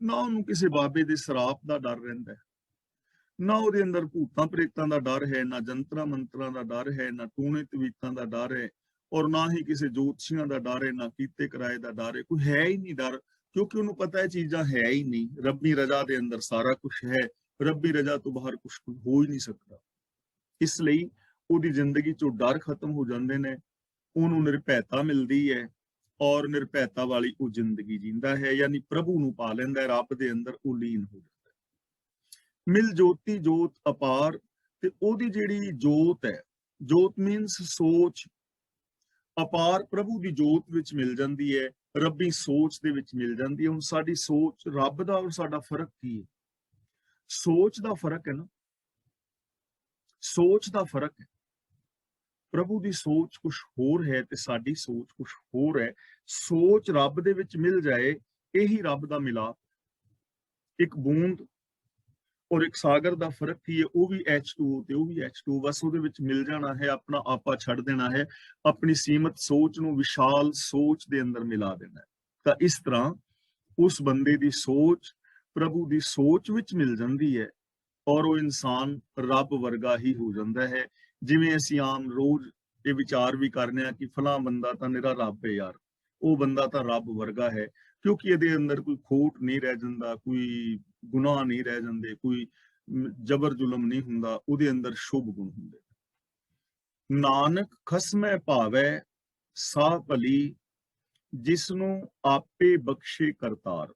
ਨਾ ਉਹਨੂੰ ਕਿਸੇ ਬਾਬੇ ਦੇ ਸਰਾਪ ਦਾ ਡਰ ਰਹਿੰਦਾ ਹੈ, ਨਾ ਉਹਦੇ ਅੰਦਰ ਭੂਤਾਂ ਪ੍ਰੇਤਾਂ ਦਾ ਡਰ ਹੈ, ਨਾ ਜੰਤਰਾਂ ਮੰਤਰਾਂ ਦਾ ਡਰ ਹੈ, ਨਾ ਟੂਣੇ ਤਵੀਤਾਂ ਦਾ ਡਰ ਹੈ, ਔਰ ਨਾ ਹੀ ਕਿਸੇ ਜੋਤਸ਼ੀਆਂ ਦਾ ਡਰ ਹੈ, ਨਾ ਕੀਤੇ ਕਿਰਾਏ ਦਾ ਡਰ ਹੈ। ਕੋਈ ਹੈ ਹੀ ਨਹੀਂ ਡਰ, ਕਿਉਂਕਿ ਉਹਨੂੰ ਪਤਾ ਹੈ ਚੀਜ਼ਾਂ ਹੈ ਹੀ ਨਹੀਂ, ਰੱਬੀ ਰਜ਼ਾ ਦੇ ਅੰਦਰ ਸਾਰਾ ਕੁਝ ਹੈ, ਰੱਬੀ ਰਜ਼ਾ ਤੋਂ ਬਾਹਰ ਕੁਝ ਹੋ ਹੀ ਨਹੀਂ ਸਕਦਾ। ਇਸ ਲਈ ਉਹਦੀ ਜ਼ਿੰਦਗੀ ਚੋਂ ਡਰ ਖਤਮ ਹੋ ਜਾਂਦੇ ਨੇ, ਉਹਨੂੰ ਨਿਰਭੈਤਾ ਮਿਲਦੀ ਹੈ, ਔਰ ਨਿਰਭੈਤਾ ਵਾਲੀ ਉਹ ਜ਼ਿੰਦਗੀ ਜੀਂਦਾ ਹੈ, ਯਾਨੀ ਪ੍ਰਭੂ ਨੂੰ ਪਾ ਲੈਂਦਾ ਹੈ, ਰੱਬ ਦੇ ਅੰਦਰ ਉਹ ਲੀਨ ਹੋ ਜਾਂਦਾ ਹੈ। ਮਿਲ ਜੋਤੀ ਜੋਤ ਅਪਾਰ, ਤੇ ਉਹਦੀ ਜਿਹੜੀ ਜੋਤ ਹੈ, ਜੋਤ ਮੀਨਸ ਸੋਚ, ਅਪਾਰ ਪ੍ਰਭੂ ਦੀ ਜੋਤ ਵਿੱਚ ਮਿਲ ਜਾਂਦੀ ਹੈ, ਰੱਬੀ ਸੋਚ ਦੇ ਵਿੱਚ ਮਿਲ ਜਾਂਦੀ ਹੈ। ਹੁਣ ਸਾਡੀ ਸੋਚ, ਰੱਬ ਦਾ ਔਰ ਸਾਡਾ ਫਰਕ ਕੀ ਹੈ? ਸੋਚ ਦਾ ਫਰਕ ਹੈ ਨਾ, ਸੋਚ ਦਾ ਫਰਕ ਹੈ। ਪ੍ਰਭੂ ਦੀ ਸੋਚ ਕੁਝ ਹੋਰ ਹੈ ਤੇ ਸਾਡੀ ਸੋਚ ਕੁਝ ਹੋਰ ਹੈ। ਸੋਚ ਰੱਬ ਦੇ ਵਿੱਚ ਮਿਲ ਜਾਏ, ਇਹੀ ਰੱਬ ਦਾ ਮਿਲਾਪ। ਇੱਕ ਬੂੰਦ ਔਰ ਇੱਕ ਸਾਗਰ ਦਾ ਫਰਕ ਕੀ ਹੈ? ਉਹ ਵੀ H2O ਤੇ ਉਹ ਵੀ H2O, ਬਸ ਉਹਦੇ ਵਿੱਚ ਮਿਲ ਜਾਣਾ ਹੈ, ਆਪਣਾ ਆਪਾ ਛੱਡ ਦੇਣਾ ਹੈ, ਆਪਣੀ ਸੀਮਤ ਸੋਚ ਨੂੰ ਵਿਸ਼ਾਲ ਸੋਚ ਦੇ ਅੰਦਰ ਮਿਲਾ ਦੇਣਾ ਹੈ। ਤਾਂ ਇਸ ਤਰ੍ਹਾਂ ਉਸ ਬੰਦੇ ਦੀ ਸੋਚ ਪ੍ਰਭੂ ਦੀ ਸੋਚ ਵਿੱਚ ਮਿਲ ਜਾਂਦੀ ਹੈ ਔਰ ਉਹ ਇਨਸਾਨ ਰੱਬ ਵਰਗਾ ਹੀ ਹੋ ਜਾਂਦਾ ਹੈ। ਜਿਵੇਂ ਅਸੀਂ ਆਮ ਰੋਜ਼ ਇਹ ਵਿਚਾਰ ਵੀ ਕਰਨੇ ਆ ਕਿ ਫਲਾਂ ਬੰਦਾ ਤਾਂ ਨਿਰਾ ਰੱਬ ਹੈ ਯਾਰ, ਉਹ ਬੰਦਾ ਤਾਂ ਰੱਬ ਵਰਗਾ ਹੈ, ਕਿਉਂਕਿ ਇਹਦੇ ਅੰਦਰ ਕੋਈ ਖੋਟ ਨਹੀਂ ਰਹਿ ਜਾਂਦਾ, ਕੋਈ ਗੁਨਾਹ ਨਹੀਂ ਰਹਿ ਜਾਂਦੇ, ਕੋਈ ਜ਼ਬਰ ਜ਼ੁਲਮ ਨਹੀਂ ਹੁੰਦਾ, ਉਹਦੇ ਅੰਦਰ ਸ਼ੁਭ ਗੁਣ ਹੁੰਦੇ। ਨਾਨਕ ਖਸਮੈ ਭਾਵੈ ਸਾ ਭਲੀ, ਜਿਸ ਨੂੰ ਆਪੇ ਬਖਸ਼ੇ ਕਰਤਾਰ।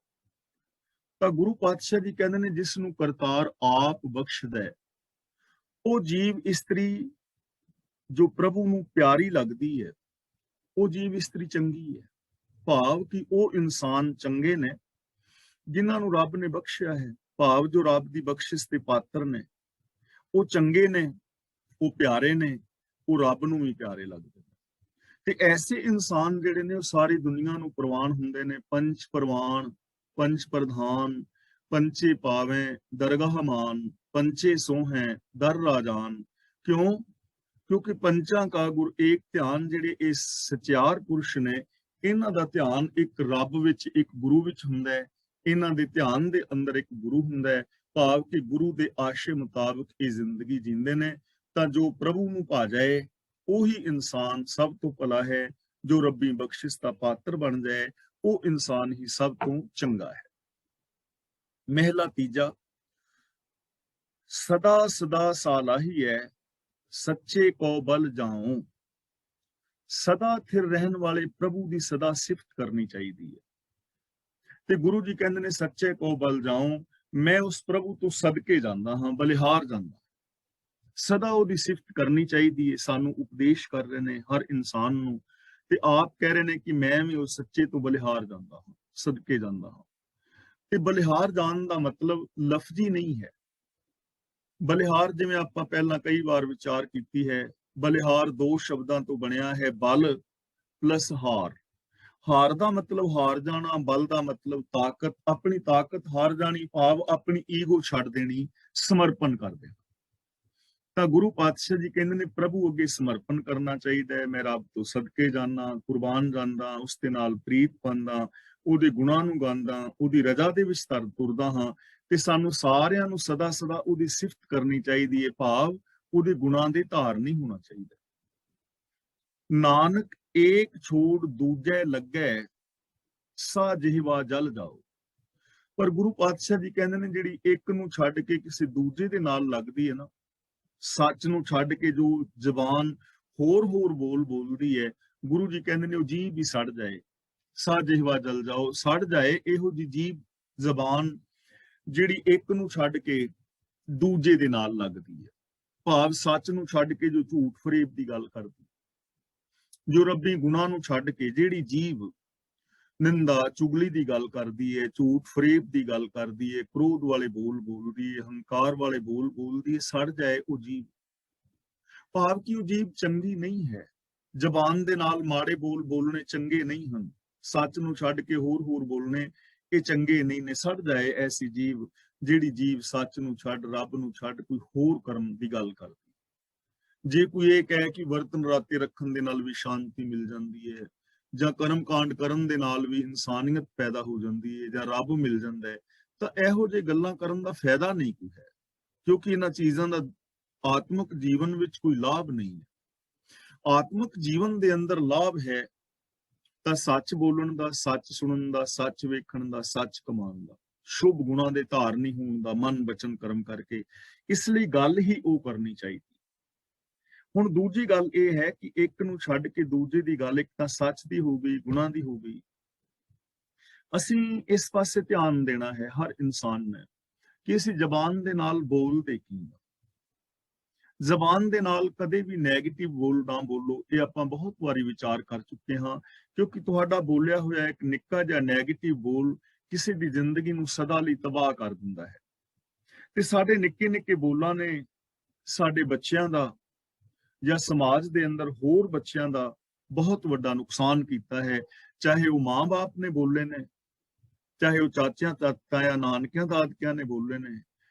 ਤਾਂ ਗੁਰੂ ਪਾਤਸ਼ਾਹ ਜੀ ਕਹਿੰਦੇ ਨੇ, ਜਿਸ ਨੂੰ ਕਰਤਾਰ ਆਪ ਬਖਸ਼ਦਾ ਹੈ, ਉਹ ਜੀਵ ਇਸਤਰੀ ਜੋ ਪ੍ਰਭੂ ਨੂੰ ਪਿਆਰੀ ਲੱਗਦੀ ਹੈ, ਉਹ ਜੀਵ ਇਸਤਰੀ ਚੰਗੀ ਹੈ। ਭਾਵ ਕਿ ਉਹ ਇਨਸਾਨ ਚੰਗੇ ਨੇ ਜਿਨ੍ਹਾਂ ਨੂੰ ਰੱਬ ਨੇ ਬਖਸ਼ਿਆ ਹੈ। ਭਾਵ ਜੋ ਰੱਬ ਦੀ ਬਖਸ਼ਿਸ਼ ਦੇ ਪਾਤਰ ਨੇ, ਉਹ ਚੰਗੇ ਨੇ, ਉਹ ਪਿਆਰੇ ਨੇ, ਉਹ ਰੱਬ ਨੂੰ ਵੀ ਪਿਆਰੇ ਲੱਗਦੇ ਨੇ। ਤੇ ਐਸੇ ਇਨਸਾਨ ਜਿਹੜੇ ਨੇ ਉਹ ਸਾਰੀ ਦੁਨੀਆ ਨੂੰ ਪ੍ਰਵਾਨ ਹੁੰਦੇ ਨੇ। ਪੰਜ ਪ੍ਰਵਾਨ, ਪੰਜ ਪ੍ਰਧਾਨ, ਪੰਚੇ ਪਾਵੇਂ ਦਰਗਾਹ ਮਾਨ, ਪੰਚੇ ਸੋਹੈ ਦਰ ਰਾਜਾਨ। ਕਿਉਂ? ਕਿਉਂਕਿ ਪੰਚਾਂ ਕਾ ਗੁਰ ਏਕ ਧਿਆਨ। ਜਿਹੜੇ ਇਹ ਸਚਿਆਰ ਪੁਰਸ਼ ਨੇ, ਇਹਨਾਂ ਦਾ ਧਿਆਨ ਇੱਕ ਰੱਬ ਵਿੱਚ, ਇੱਕ ਗੁਰੂ ਵਿੱਚ ਹੁੰਦਾ ਹੈ। ਇਹਨਾਂ ਦੇ ਧਿਆਨ ਦੇ ਅੰਦਰ ਇੱਕ ਗੁਰੂ ਹੁੰਦਾ ਹੈ। ਭਾਵ ਕਿ ਗੁਰੂ ਦੇ ਆਸ਼ੇ ਮੁਤਾਬਕ ਇਹ ਜ਼ਿੰਦਗੀ ਜੀਂਦੇ ਨੇ। ਤਾਂ ਜੋ ਪ੍ਰਭੂ ਨੂੰ ਭਾ ਜਾਏ, ਉਹੀ ਇਨਸਾਨ ਸਭ ਤੋਂ ਭਲਾ ਹੈ। ਜੋ ਰੱਬੀ ਬਖਸ਼ਿਸ਼ ਦਾ ਪਾਤਰ ਬਣ ਜਾਏ, ਉਹ ਇਨਸਾਨ ਹੀ ਸਭ ਤੋਂ ਚੰਗਾ ਹੈ। ਮਹਿਲਾ ਤੀਜਾ, ਸਦਾ ਸਦਾ ਸਾਲਾਹੀ ਹੈ, ਸੱਚੇ ਕੋ ਬਲ ਜਾਉ। ਸਦਾ ਥਿਰ ਰਹਿਣ ਵਾਲੇ ਪ੍ਰਭੂ ਦੀ ਸਦਾ ਸਿਫਤ ਕਰਨੀ ਚਾਹੀਦੀ ਹੈ। ਤੇ ਗੁਰੂ ਜੀ ਕਹਿੰਦੇ ਨੇ, ਸੱਚੇ ਕੋ ਬਲ ਜਾਉ, ਮੈਂ ਉਸ ਪ੍ਰਭੂ ਤੋਂ ਸਦਕੇ ਜਾਂਦਾ ਹਾਂ, ਬਲਿਹਾਰ ਜਾਂਦਾ। ਸਦਾ ਉਹਦੀ ਸਿਫਤ ਕਰਨੀ ਚਾਹੀਦੀ ਹੈ। ਸਾਨੂੰ ਉਪਦੇਸ਼ ਕਰ ਰਹੇ ਨੇ ਹਰ ਇਨਸਾਨ ਨੂੰ, ਤੇ ਆਪ ਕਹਿ ਰਹੇ ਨੇ ਕਿ ਮੈਂ ਵੀ ਉਸ ਸੱਚੇ ਤੋਂ ਬਲਿਹਾਰ ਜਾਂਦਾ ਹਾਂ, ਸਦਕੇ ਜਾਂਦਾ ਹਾਂ। ਤੇ ਬਲਿਹਾਰ ਜਾਣ ਦਾ ਮਤਲਬ ਲਫ਼ਜ਼ੀ ਨਹੀਂ ਹੈ। ਬਲਿਹਾਰ, ਜਿਵੇਂ ਆਪਾਂ ਪਹਿਲਾਂ ਕਈ ਵਾਰ ਵਿਚਾਰ ਕੀਤੀ ਹੈ, ਬਲਿਹਾਰ ਦੋ ਸ਼ਬਦਾਂ ਤੋਂ ਬਣਿਆ ਹੈ, ਬਲ ਪਲਸ ਹਾਰ। ਹਾਰ ਦਾ ਮਤਲਬ ਹਾਰ ਜਾਣਾ, ਬਲ ਦਾ ਮਤਲਬ ਤਾਕਤ। ਆਪਣੀ ਤਾਕਤ ਹਾਰ ਜਾਣੀ, ਭਾਵ ਆਪਣੀ ਈਗੋ ਛੱਡ ਦੇਣੀ, ਸਮਰਪਣ ਕਰ ਦੇਣਾ। ਤਾਂ ਗੁਰੂ ਪਾਤਸ਼ਾਹ ਜੀ ਕਹਿੰਦੇ ਨੇ, ਪ੍ਰਭੂ ਅੱਗੇ ਸਮਰਪਣ ਕਰਨਾ ਚਾਹੀਦਾ ਹੈ। ਮੈਂ ਰੱਬ ਤੋਂ ਸਦਕੇ ਜਾਣਾ, ਕੁਰਬਾਨ ਜਾਂਦਾ, ਉਸ ਦੇ ਨਾਲ ਪ੍ਰੀਤ ਪਾਉਂਦਾ, ਉਹਦੇ ਗੁਣਾਂ ਨੂੰ ਗਾਉਂਦਾ, ਉਹਦੀ ਰਜ਼ਾ ਦੇ ਵਿੱਚ ਤੁਰਦਾ ਹਾਂ। ਤੇ ਸਾਨੂੰ ਸਾਰਿਆਂ ਨੂੰ ਸਦਾ ਸਦਾ ਉਹਦੀ ਸਿਫਤ ਕਰਨੀ ਚਾਹੀਦੀ ਹੈ, ਭਾਵ ਉਹਦੇ ਗੁਣਾਂ ਦੇ ਧਾਰਨੀ ਹੋਣਾ ਚਾਹੀਦਾ। ਨਾਨਕ ਏਕ ਛੋੜ ਦੂਜੇ ਲੱਗੈ, ਸਾ ਜਿਹਵਾ ਜਲ ਜਾਓ। ਪਰ ਗੁਰੂ ਪਾਤਸ਼ਾਹ ਜੀ ਕਹਿੰਦੇ ਨੇ, ਜਿਹੜੀ ਇੱਕ ਨੂੰ ਛੱਡ ਕੇ ਕਿਸੇ ਦੂਜੇ ਦੇ ਨਾਲ ਲੱਗਦੀ ਹੈ ਨਾ, ਸੱਚ ਨੂੰ ਛੱਡ ਕੇ ਜੋ ਜ਼ਬਾਨ ਹੋਰ ਬੋਲਦੀ ਹੈ, ਗੁਰੂ ਜੀ ਕਹਿੰਦੇ ਨੇ ਉਹ ਜੀਭ ਵੀ ਸੜ ਜਾਏ। ਸਾ ਜਿਹਵਾ ਜਲ ਜਾਓ, ਸੜ ਜਾਏ ਇਹੋ ਜੀ ਜੀਭ, ਜ਼ਬਾਨ ਜਿਹੜੀ ਇੱਕ ਨੂੰ ਛੱਡ ਕੇ ਦੂਜੇ ਦੇ ਨਾਲ ਲੱਗਦੀ ਹੈ। ਭਾਵ ਸੱਚ ਨੂੰ ਛੱਡ ਕੇ ਜੋ ਝੂਠ ਫਰੇਬ ਦੀ ਗੱਲ ਕਰਦੀ, ਜੋ ਰੱਬੀ ਗੁਨਾਹ ਨੂੰ ਛੱਡ ਕੇ ਜਿਹੜੀ ਜੀਭ ਨਿੰਦਾ ਚੁਗਲੀ ਦੀ ਗੱਲ ਕਰਦੀ ਹੈ, ਝੂਠ ਫਰੇਬ ਦੀ ਗੱਲ ਕਰਦੀ ਹੈ, ਕ੍ਰੋਧ ਵਾਲੇ ਬੋਲ ਬੋਲਦੀ ਹੈ, ਹੰਕਾਰ ਵਾਲੇ ਬੋਲ ਬੋਲਦੀ ਹੈ, ਸੜ ਜਾਏ ਉਹ ਜੀਭ। ਭਾਵ ਕਿ ਉਹ ਜੀਭ ਚੰਗੀ ਨਹੀਂ ਹੈ। ਜ਼ਬਾਨ ਦੇ ਨਾਲ ਮਾੜੇ ਬੋਲ ਬੋਲਣੇ ਚੰਗੇ ਨਹੀਂ ਹਨ। ਸੱਚ ਨੂੰ ਛੱਡ ਕੇ ਹੋਰ ਬੋਲਣੇ ਇਹ ਚੰਗੇ ਨਹੀਂ ਨੇ। ਸੜ ਜਾਏ ਐਸੀ ਜੀਭ, ਜਿਹੜੀ ਜੀਭ ਸੱਚ ਨੂੰ ਛੱਡ, ਰੱਬ ਨੂੰ ਛੱਡ ਕੋਈ ਹੋਰ ਕਰਮ ਦੀ ਗੱਲ ਕਰਦੀ। ਜੇ ਕੋਈ ਇਹ ਕਹੇ ਕਿ ਵਰਤ ਨਰਾਤੇ ਰੱਖਣ ਦੇ ਨਾਲ ਵੀ ਸ਼ਾਂਤੀ ਮਿਲ ਜਾਂਦੀ ਹੈ, ਜਾਂ ਕਰਮ ਕਾਂਡ ਕਰਨ ਦੇ ਨਾਲ ਵੀ ਇਨਸਾਨੀਅਤ ਪੈਦਾ ਹੋ ਜਾਂਦੀ ਹੈ, ਜਾਂ ਰੱਬ ਮਿਲ ਜਾਂਦਾ ਹੈ, ਤਾਂ ਇਹੋ ਜਿਹੇ ਗੱਲਾਂ ਕਰਨ ਦਾ ਫਾਇਦਾ ਨਹੀਂ ਕੋਈ ਹੈ, ਕਿਉਂਕਿ ਇਹਨਾਂ ਚੀਜ਼ਾਂ ਦਾ ਆਤਮਿਕ ਜੀਵਨ ਵਿੱਚ ਕੋਈ ਲਾਭ ਨਹੀਂ ਹੈ। ਆਤਮਿਕ ਜੀਵਨ ਦੇ ਅੰਦਰ ਲਾਭ ਹੈ ਤਾਂ ਸੱਚ ਬੋਲਣ ਦਾ, ਸੱਚ ਸੁਣਨ ਦਾ, ਸੱਚ ਵੇਖਣ ਦਾ, ਸੱਚ ਕਮਾਉਣ ਦਾ, ਸ਼ੁਭ ਗੁਣਾਂ ਦੇ ਧਾਰਨੀ ਹੋਣ ਦਾ, ਮਨ ਬਚਨ ਕਰਮ ਕਰਕੇ। ਇਸ ਲਈ ਗੱਲ ਹੀ ਉਹ ਕਰਨੀ ਚਾਹੀਦੀ। ਹੁਣ ਦੂਜੀ ਗੱਲ ਇਹ ਹੈ ਕਿ ਇੱਕ ਨੂੰ ਛੱਡ ਕੇ ਦੂਜੇ ਦੀ ਗੱਲ, ਇੱਕ ਤਾਂ ਸੱਚ ਦੀ ਹੋ ਗਈ, ਗੁਣਾਂ ਦੀ ਹੋ ਗਈ। ਅਸੀਂ ਇਸ ਪਾਸੇ ਧਿਆਨ ਦੇਣਾ ਹੈ ਹਰ ਇਨਸਾਨ ਨੇ, ਕਿ ਅਸੀਂ ਜ਼ਬਾਨ ਦੇ ਨਾਲ ਬੋਲਦੇ ਕੀ ਹਾਂ। ਜ਼ਬਾਨ ਦੇ ਨਾਲ ਕਦੇ ਵੀ ਨੈਗੇਟਿਵ ਬੋਲ ਨਾ ਬੋਲੋ। ਇਹ ਆਪਾਂ ਬਹੁਤ ਵਾਰੀ ਵਿਚਾਰ ਕਰ ਚੁੱਕੇ ਹਾਂ, ਕਿਉਂਕਿ ਤੁਹਾਡਾ ਬੋਲਿਆ ਹੋਇਆ ਇੱਕ ਨਿੱਕਾ ਜਿਹਾ ਨੈਗੇਟਿਵ ਬੋਲ ਕਿਸੇ ਦੀ ਜ਼ਿੰਦਗੀ ਨੂੰ ਸਦਾ ਲਈ ਤਬਾਹ ਕਰ ਦਿੰਦਾ ਹੈ। ਤੇ ਸਾਡੇ ਨਿੱਕੇ ਨਿੱਕੇ ਬੋਲਾਂ ਨੇ ਸਾਡੇ ਬੱਚਿਆਂ ਦਾ ਜਾਂ ਸਮਾਜ ਦੇ ਅੰਦਰ ਹੋਰ ਬੱਚਿਆਂ ਦਾ ਬਹੁਤ ਵੱਡਾ ਨੁਕਸਾਨ ਕੀਤਾ ਹੈ। ਚਾਹੇ ਉਹ ਮਾਂ-ਬਾਪ ਨੇ ਬੋਲੇ ਨੇ, ਚਾਹੇ ਉਹ ਚਾਚਿਆਂ ਤਾਇਆ ਨਾਨਕਿਆਂ ਦਾਦਕਿਆਂ ਨੇ ਬੋਲੇ ਨੇ,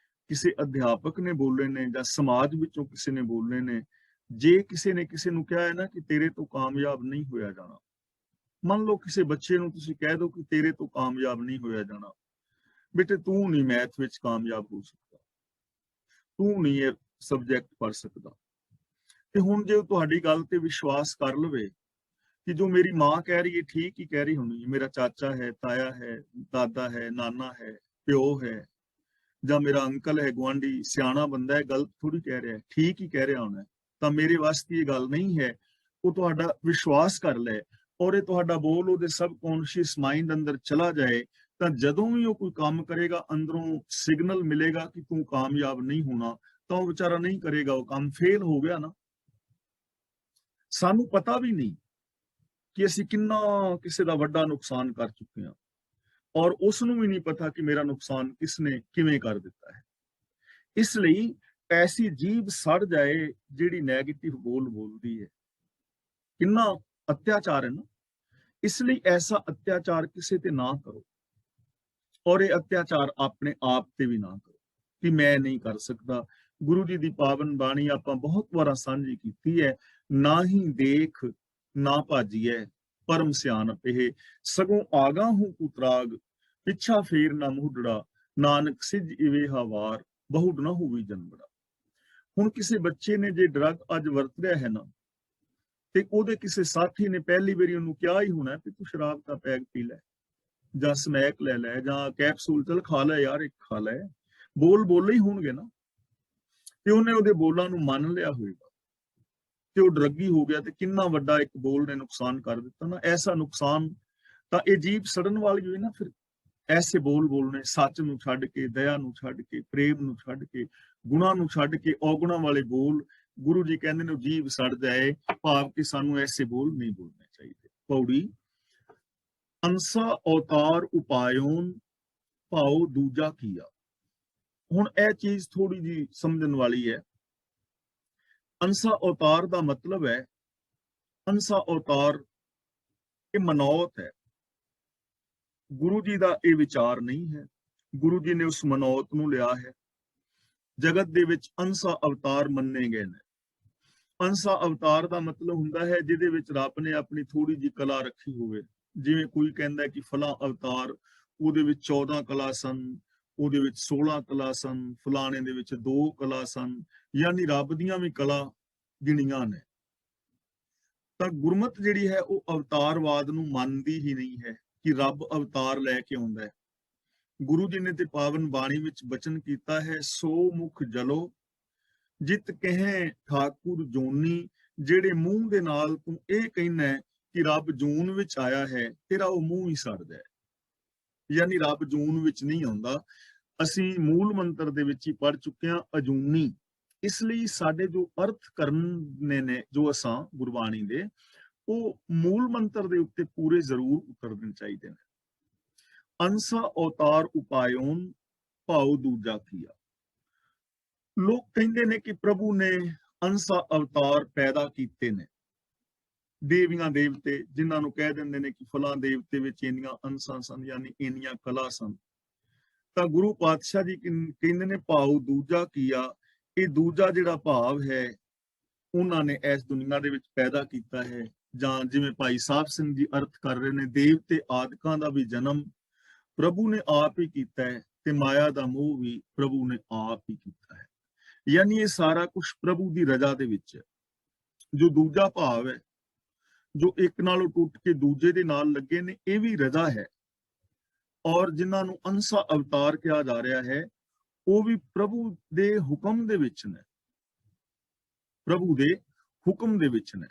ਕਿਸੇ ਅਧਿਆਪਕ ਨੇ ਬੋਲੇ ਨੇ, ਜਾਂ ਸਮਾਜ ਵਿੱਚੋਂ ਕਿਸੇ ਨੇ ਬੋਲੇ ਨੇ। ਜੇ ਕਿਸੇ ਨੇ ਕਿਸੇ ਨੂੰ ਕਿਹਾ ਹੈ ਨਾ ਕਿ ਤੇਰੇ ਤੋਂ ਕਾਮਯਾਬ ਨਹੀਂ ਹੋਇਆ ਜਾਣਾ, ਮੰਨ ਲਓ ਕਿਸੇ ਬੱਚੇ ਨੂੰ ਤੁਸੀਂ ਕਹਿ ਦਿਓ ਕਿ ਤੇਰੇ ਤੋਂ ਕਾਮਯਾਬ ਨਹੀਂ ਹੋਇਆ ਜਾਣਾ, ਬੇਟੇ ਤੂੰ ਨਹੀਂ ਮੈਥ ਵਿੱਚ ਕਾਮਯਾਬ ਹੋ ਸਕਦਾ, ਤੂੰ ਨਹੀਂ ਇਹ ਸਬਜੈਕਟ ਪੜ੍ਹ ਸਕਦਾ। ਤੇ ਹੁਣ ਜੇ ਉਹ ਤੁਹਾਡੀ ਗੱਲ ਤੇ ਵਿਸ਼ਵਾਸ ਕਰ ਲਵੇ ਕਿ ਜੋ ਮੇਰੀ ਮਾਂ ਕਹਿ ਰਹੀ ਹੈ ਠੀਕ ਹੀ ਕਹਿ ਰਹੀ ਹੋਣੀ ਹੈ, ਮੇਰਾ ਚਾਚਾ ਹੈ, ਤਾਇਆ ਹੈ, ਦਾਦਾ ਹੈ, ਨਾਨਾ ਹੈ, ਪਿਓ ਹੈ, ਜਾਂ ਮੇਰਾ ਅੰਕਲ ਹੈ, ਗੁਆਂਢੀ ਸਿਆਣਾ ਬੰਦਾ ਹੈ, ਗਲਤ ਥੋੜੀ ਕਹਿ ਰਿਹਾ, ਠੀਕ ਹੀ ਕਹਿ ਰਿਹਾ ਹੋਣਾ, ਤਾਂ ਮੇਰੇ ਵਾਸਤੇ ਇਹ ਗੱਲ ਨਹੀਂ ਹੈ। ਉਹ ਤੁਹਾਡਾ ਵਿਸ਼ਵਾਸ ਕਰ ਲੈ ਔਰ ਇਹ ਤੁਹਾਡਾ ਬੋਲ ਉਹਦੇ ਸਬਕੌਂਸ਼ੀਅਸ ਮਾਈਂਡ ਅੰਦਰ ਚਲਾ ਜਾਏ, ਤਾਂ ਜਦੋਂ ਵੀ ਉਹ ਕੋਈ ਕੰਮ ਕਰੇਗਾ ਅੰਦਰੋਂ ਸਿਗਨਲ ਮਿਲੇਗਾ ਕਿ ਤੂੰ ਕਾਮਯਾਬ ਨਹੀਂ ਹੋਣਾ, ਤਾਂ ਉਹ ਵਿਚਾਰਾ ਨਹੀਂ ਕਰੇਗਾ, ਉਹ ਕੰਮ ਫੇਲ ਹੋ ਗਿਆ ਨਾ। ਸਾਨੂੰ ਪਤਾ ਵੀ ਨਹੀਂ ਕਿ ਅਸੀਂ ਕਿੰਨਾ ਕਿਸੇ ਦਾ ਵੱਡਾ ਨੁਕਸਾਨ ਕਰ ਚੁੱਕੇ ਹਾਂ, ਔਰ ਉਸ ਨੂੰ ਵੀ ਨਹੀਂ ਪਤਾ ਕਿ ਮੇਰਾ ਨੁਕਸਾਨ ਕਿਸਨੇ ਕਿਵੇਂ ਕਰ ਦਿੱਤਾ ਹੈ। ਇਸ ਲਈ ਐਸੀ ਜੀਭ ਸੜ ਜਾਏ ਜਿਹੜੀ ਨੈਗੇਟਿਵ ਬੋਲ ਬੋਲਦੀ ਹੈ, ਕਿੰਨਾ ਅਤਿਆਚਾਰ ਹੈ ਨਾ। ਇਸ ਲਈ ਐਸਾ ਅਤਿਆਚਾਰ ਕਿਸੇ ਤੇ ਨਾ ਕਰੋ, ਔਰ ਇਹ ਅਤਿਆਚਾਰ ਆਪਣੇ ਆਪ ਤੇ ਵੀ ਨਾ ਕਰੋ ਕਿ ਮੈਂ ਨਹੀਂ ਕਰ ਸਕਦਾ। ਗੁਰੂ ਜੀ ਦੀ ਪਾਵਨ ਬਾਣੀ ਆਪਾਂ ਬਹੁਤ ਵਾਰ ਸਾਂਝੀ ਕੀਤੀ ਹੈ, ਨਾ ਹੀ ਦੇਖ ਨਾ ਭਾਜੀਐ ਪਰਮ ਸਿਆਣਪ ਇਹ, ਸਗੋਂ ਆਗਾ ਹੂੰ ਕੁਤਰਾਗ ਪਿੱਛਾ ਫੇਰ ਨਾ ਮੁਹਡੜਾ, ਨਾਨਕ ਸਿੱਧ ਇਵੇ ਹਵਾਰ ਬਹੁੜ ਨਾ ਹੋਵੇ ਜਨਮੜਾ। ਹੁਣ ਕਿਸੇ ਬੱਚੇ ਨੇ ਜੇ ਡਰਗ ਅੱਜ ਵਰਤ ਰਿਹਾ ਹੈ ਨਾ, ਤੇ ਉਹਦੇ ਕਿਸੇ ਸਾਥੀ ਨੇ ਪਹਿਲੀ ਵਾਰੀ ਉਹਨੂੰ ਕਿਹਾ ਹੀ ਹੋਣਾ ਕਿ ਤੂੰ ਸ਼ਰਾਬ ਦਾ ਪੈਗ ਪੀ ਲੈ, ਜਾਂ ਸਮੈਕ ਲੈ ਲੈ, ਜਾਂ ਕੈਪਸੂਲ ਚਲ ਖਾ ਲੈ ਯਾਰ, ਇੱਕ ਖਾ ਲੈ, ਬੋਲ ਬੋਲੇ ਹੀ ਹੋਣਗੇ ਨਾ। ਤੇ ਉਹਨੇ ਉਹਦੇ ਬੋਲਾਂ ਨੂੰ ਮੰਨ ਲਿਆ ਹੋਏਗਾ ਤੇ ਉਹ ਡਰੱਗੀ ਹੋ ਗਿਆ, ਤੇ ਕਿੰਨਾ ਵੱਡਾ ਇੱਕ ਬੋਲ ਨੇ ਨੁਕਸਾਨ ਕਰ ਦਿੱਤਾ ਨਾ। ਐਸਾ ਨੁਕਸਾਨ ਤਾਂ ਇਹ ਜੀਭ ਸੜਨ ਵਾਲੀ ਹੋਈ ਨਾ, ਫਿਰ ਐਸੇ ਬੋਲ ਬੋਲਣੇ, ਸੱਚ ਨੂੰ ਛੱਡ ਕੇ, ਦਇਆ ਨੂੰ ਛੱਡ ਕੇ, ਪ੍ਰੇਮ ਨੂੰ ਛੱਡ ਕੇ, ਗੁਣਾਂ ਨੂੰ ਛੱਡ ਕੇ ਔਗੁਣਾਂ ਵਾਲੇ ਬੋਲ, ਗੁਰੂ ਜੀ ਕਹਿੰਦੇ ਨੇ ਜੀਭ ਸੜ ਜਾਏ, ਭਾਵ ਕਿ ਸਾਨੂੰ ਐਸੇ ਬੋਲ ਨਹੀਂ ਬੋਲਣੇ ਚਾਹੀਦੇ। ਪੌੜੀ ਅੰਸਾ ਅਵਤਾਰ ਉਪਾਇਓਨ ਭਾਉ ਦੂਜਾ ਕੀਆ। ਹੁਣ ਇਹ ਚੀਜ਼ ਥੋੜੀ ਜੀ ਸਮਝਣ ਵਾਲੀ ਹੈ। ਅੰਸਾ ਅਵਤਾਰ ਦਾ ਮਤਲਬ ਹੈ, ਅੰਸਾ ਅਵਤਾਰ ਇਹ ਮਨੌਤ ਹੈ। ਗੁਰੂ ਜੀ ਦਾ ਇਹ ਵਿਚਾਰ ਨਹੀਂ ਹੈ, ਗੁਰੂ ਜੀ ਨੇ ਉਸ ਮਨੌਤ ਨੂੰ ਲਿਆ ਹੈ। ਜਗਤ ਦੇ ਵਿੱਚ ਅੰਸਾ ਅਵਤਾਰ ਮੰਨੇ ਗਏ ਨੇ। ਅੰਸਾ ਅਵਤਾਰ ਦਾ ਮਤਲਬ ਹੁੰਦਾ ਹੈ ਜਿਹਦੇ ਵਿੱਚ ਰੱਬ ਨੇ ਆਪਣੀ ਥੋੜੀ ਜਿਹੀ ਕਲਾ ਰੱਖੀ ਹੋਵੇ। ਜਿਵੇਂ ਕੋਈ ਕਹਿੰਦਾ ਕਿ ਫਲਾਂ ਅਵਤਾਰ, ਉਹਦੇ ਵਿੱਚ 14 ਕਲਾ ਸਨ, ਉਹਦੇ ਵਿੱਚ 16 ਕਲਾ ਸਨ, ਫਲਾਣੇ ਦੇ ਵਿੱਚ 2 ਕਲਾ ਸਨ, ਯਾਨੀ ਰੱਬ ਦੀਆਂ ਵੀ ਕਲਾ ਗਿਣੀਆਂ ਨੇ। ਤਾਂ ਗੁਰਮਤ ਜਿਹੜੀ ਹੈ ਉਹ ਅਵਤਾਰਵਾਦ ਨੂੰ ਮੰਨਦੀ ਹੀ ਨਹੀਂ ਹੈ ਕਿ ਰੱਬ ਅਵਤਾਰ ਲੈ ਕੇ ਆਉਂਦਾ ਹੈ। ਗੁਰੂ ਜੀ ਨੇ ਤੇ ਪਾਵਨ ਬਾਣੀ ਵਿੱਚ ਬਚਨ ਕੀਤਾ ਹੈ, ਸੋ ਮੁਖ ਜਲੋ ਜਿਤ ਕਹੇ ਠਾਕੁਰ ਜੋਨੀ। ਜਿਹੜੇ ਮੂੰਹ ਦੇ ਨਾਲ ਤੂੰ ਇਹ ਕਹਿਣਾ ਕਿ ਰੱਬ ਜੂਨ ਵਿੱਚ ਆਇਆ ਹੈ, ਤੇਰਾ ਉਹ ਮੂੰਹ ਹੀ ਸੜਦਾ ਹੈ, ਯਾਨੀ ਰੱਬ ਜੂਨ ਵਿੱਚ ਨਹੀਂ ਆਉਂਦਾ। ਅਸੀਂ ਮੂਲ ਮੰਤਰ ਦੇ ਵਿੱਚ ਹੀ ਪੜ ਚੁੱਕੇ ਹਾਂ ਅਜੂਨੀ। ਇਸ ਲਈ ਸਾਡੇ ਜੋ ਅਰਥ ਕਰਨੇ ਨੇ, ਜੋ ਅਸਾਂ ਗੁਰਬਾਣੀ ਦੇ, ਉਹ ਮੂਲ ਮੰਤਰ ਦੇ ਉੱਤੇ ਪੂਰੇ ਜ਼ਰੂਰ ਉਤਰਨੇ ਚਾਹੀਦੇ ਨੇ। ਅੰਸਾ ਅਵਤਾਰ ਉਪਾਇਓਨ ਭਾਉ ਦੂਜਾ ਕੀਆ। ਲੋਕ ਕਹਿੰਦੇ ਨੇ ਕਿ ਪ੍ਰਭੂ ਨੇ ਅੰਸਾ ਅਵਤਾਰ ਪੈਦਾ ਕੀਤੇ ਨੇ, ਦੇਵੀਆਂ ਦੇਵਤੇ ਜਿਨ੍ਹਾਂ ਨੂੰ ਕਹਿ ਦਿੰਦੇ ਨੇ ਕਿ ਫਲਾਂ ਦੇਵਤੇ ਵਿੱਚ ਇੰਨੀਆਂ ਅੰਸਾਂ ਸਨ, ਯਾਨੀ ਇੰਨੀਆਂ ਕਲਾ ਸਨ। ਤਾਂ ਗੁਰੂ ਪਾਤਸ਼ਾਹ ਜੀ ਕਹਿੰਦੇ ਨੇ ਭਾਉ ਦੂਜਾ ਕੀਆ। ਇਹ ਦੂਜਾ ਜਿਹੜਾ ਭਾਵ ਹੈ ਉਹਨਾਂ ਨੇ ਇਸ ਦੁਨੀਆ ਦੇ ਵਿੱਚ ਪੈਦਾ ਕੀਤਾ ਹੈ। ਜਾਂ ਜਿਵੇਂ ਭਾਈ ਸਾਹਿਬ ਸਿੰਘ ਜੀ ਅਰਥ ਕਰ ਰਹੇ ਨੇ, ਦੇਵਤੇ ਆਦਿਕਾਂ ਦਾ ਵੀ ਜਨਮ ਪ੍ਰਭੂ ਨੇ ਆਪ ਹੀ ਕੀਤਾ ਹੈ, ਤੇ ਮਾਇਆ ਦਾ ਮੋਹ ਵੀ ਪ੍ਰਭੂ ਨੇ ਆਪ ਹੀ ਕੀਤਾ ਹੈ। ਯਾਨੀ ਇਹ ਸਾਰਾ ਕੁਝ ਪ੍ਰਭੂ ਦੀ ਰਜ਼ਾ ਦੇ ਵਿੱਚ ਹੈ। ਜੋ ਦੂਜਾ ਭਾਵ ਹੈ, ਜੋ ਇੱਕ ਨਾਲੋਂ ਟੁੱਟ ਕੇ ਦੂਜੇ ਦੇ ਨਾਲ ਲੱਗੇ ਨੇ, ਇਹ ਵੀ ਰਜ਼ਾ ਹੈ। ਔਰ ਜਿਨ੍ਹਾਂ ਨੂੰ ਅੰਸਾ ਅਵਤਾਰ ਕਿਹਾ ਜਾ ਰਿਹਾ ਹੈ, ਉਹ ਵੀ ਪ੍ਰਭੂ ਦੇ ਹੁਕਮ ਦੇ ਵਿੱਚ ਨੇ, ਪ੍ਰਭੂ ਦੇ ਹੁਕਮ ਦੇ ਵਿੱਚ ਨੇ।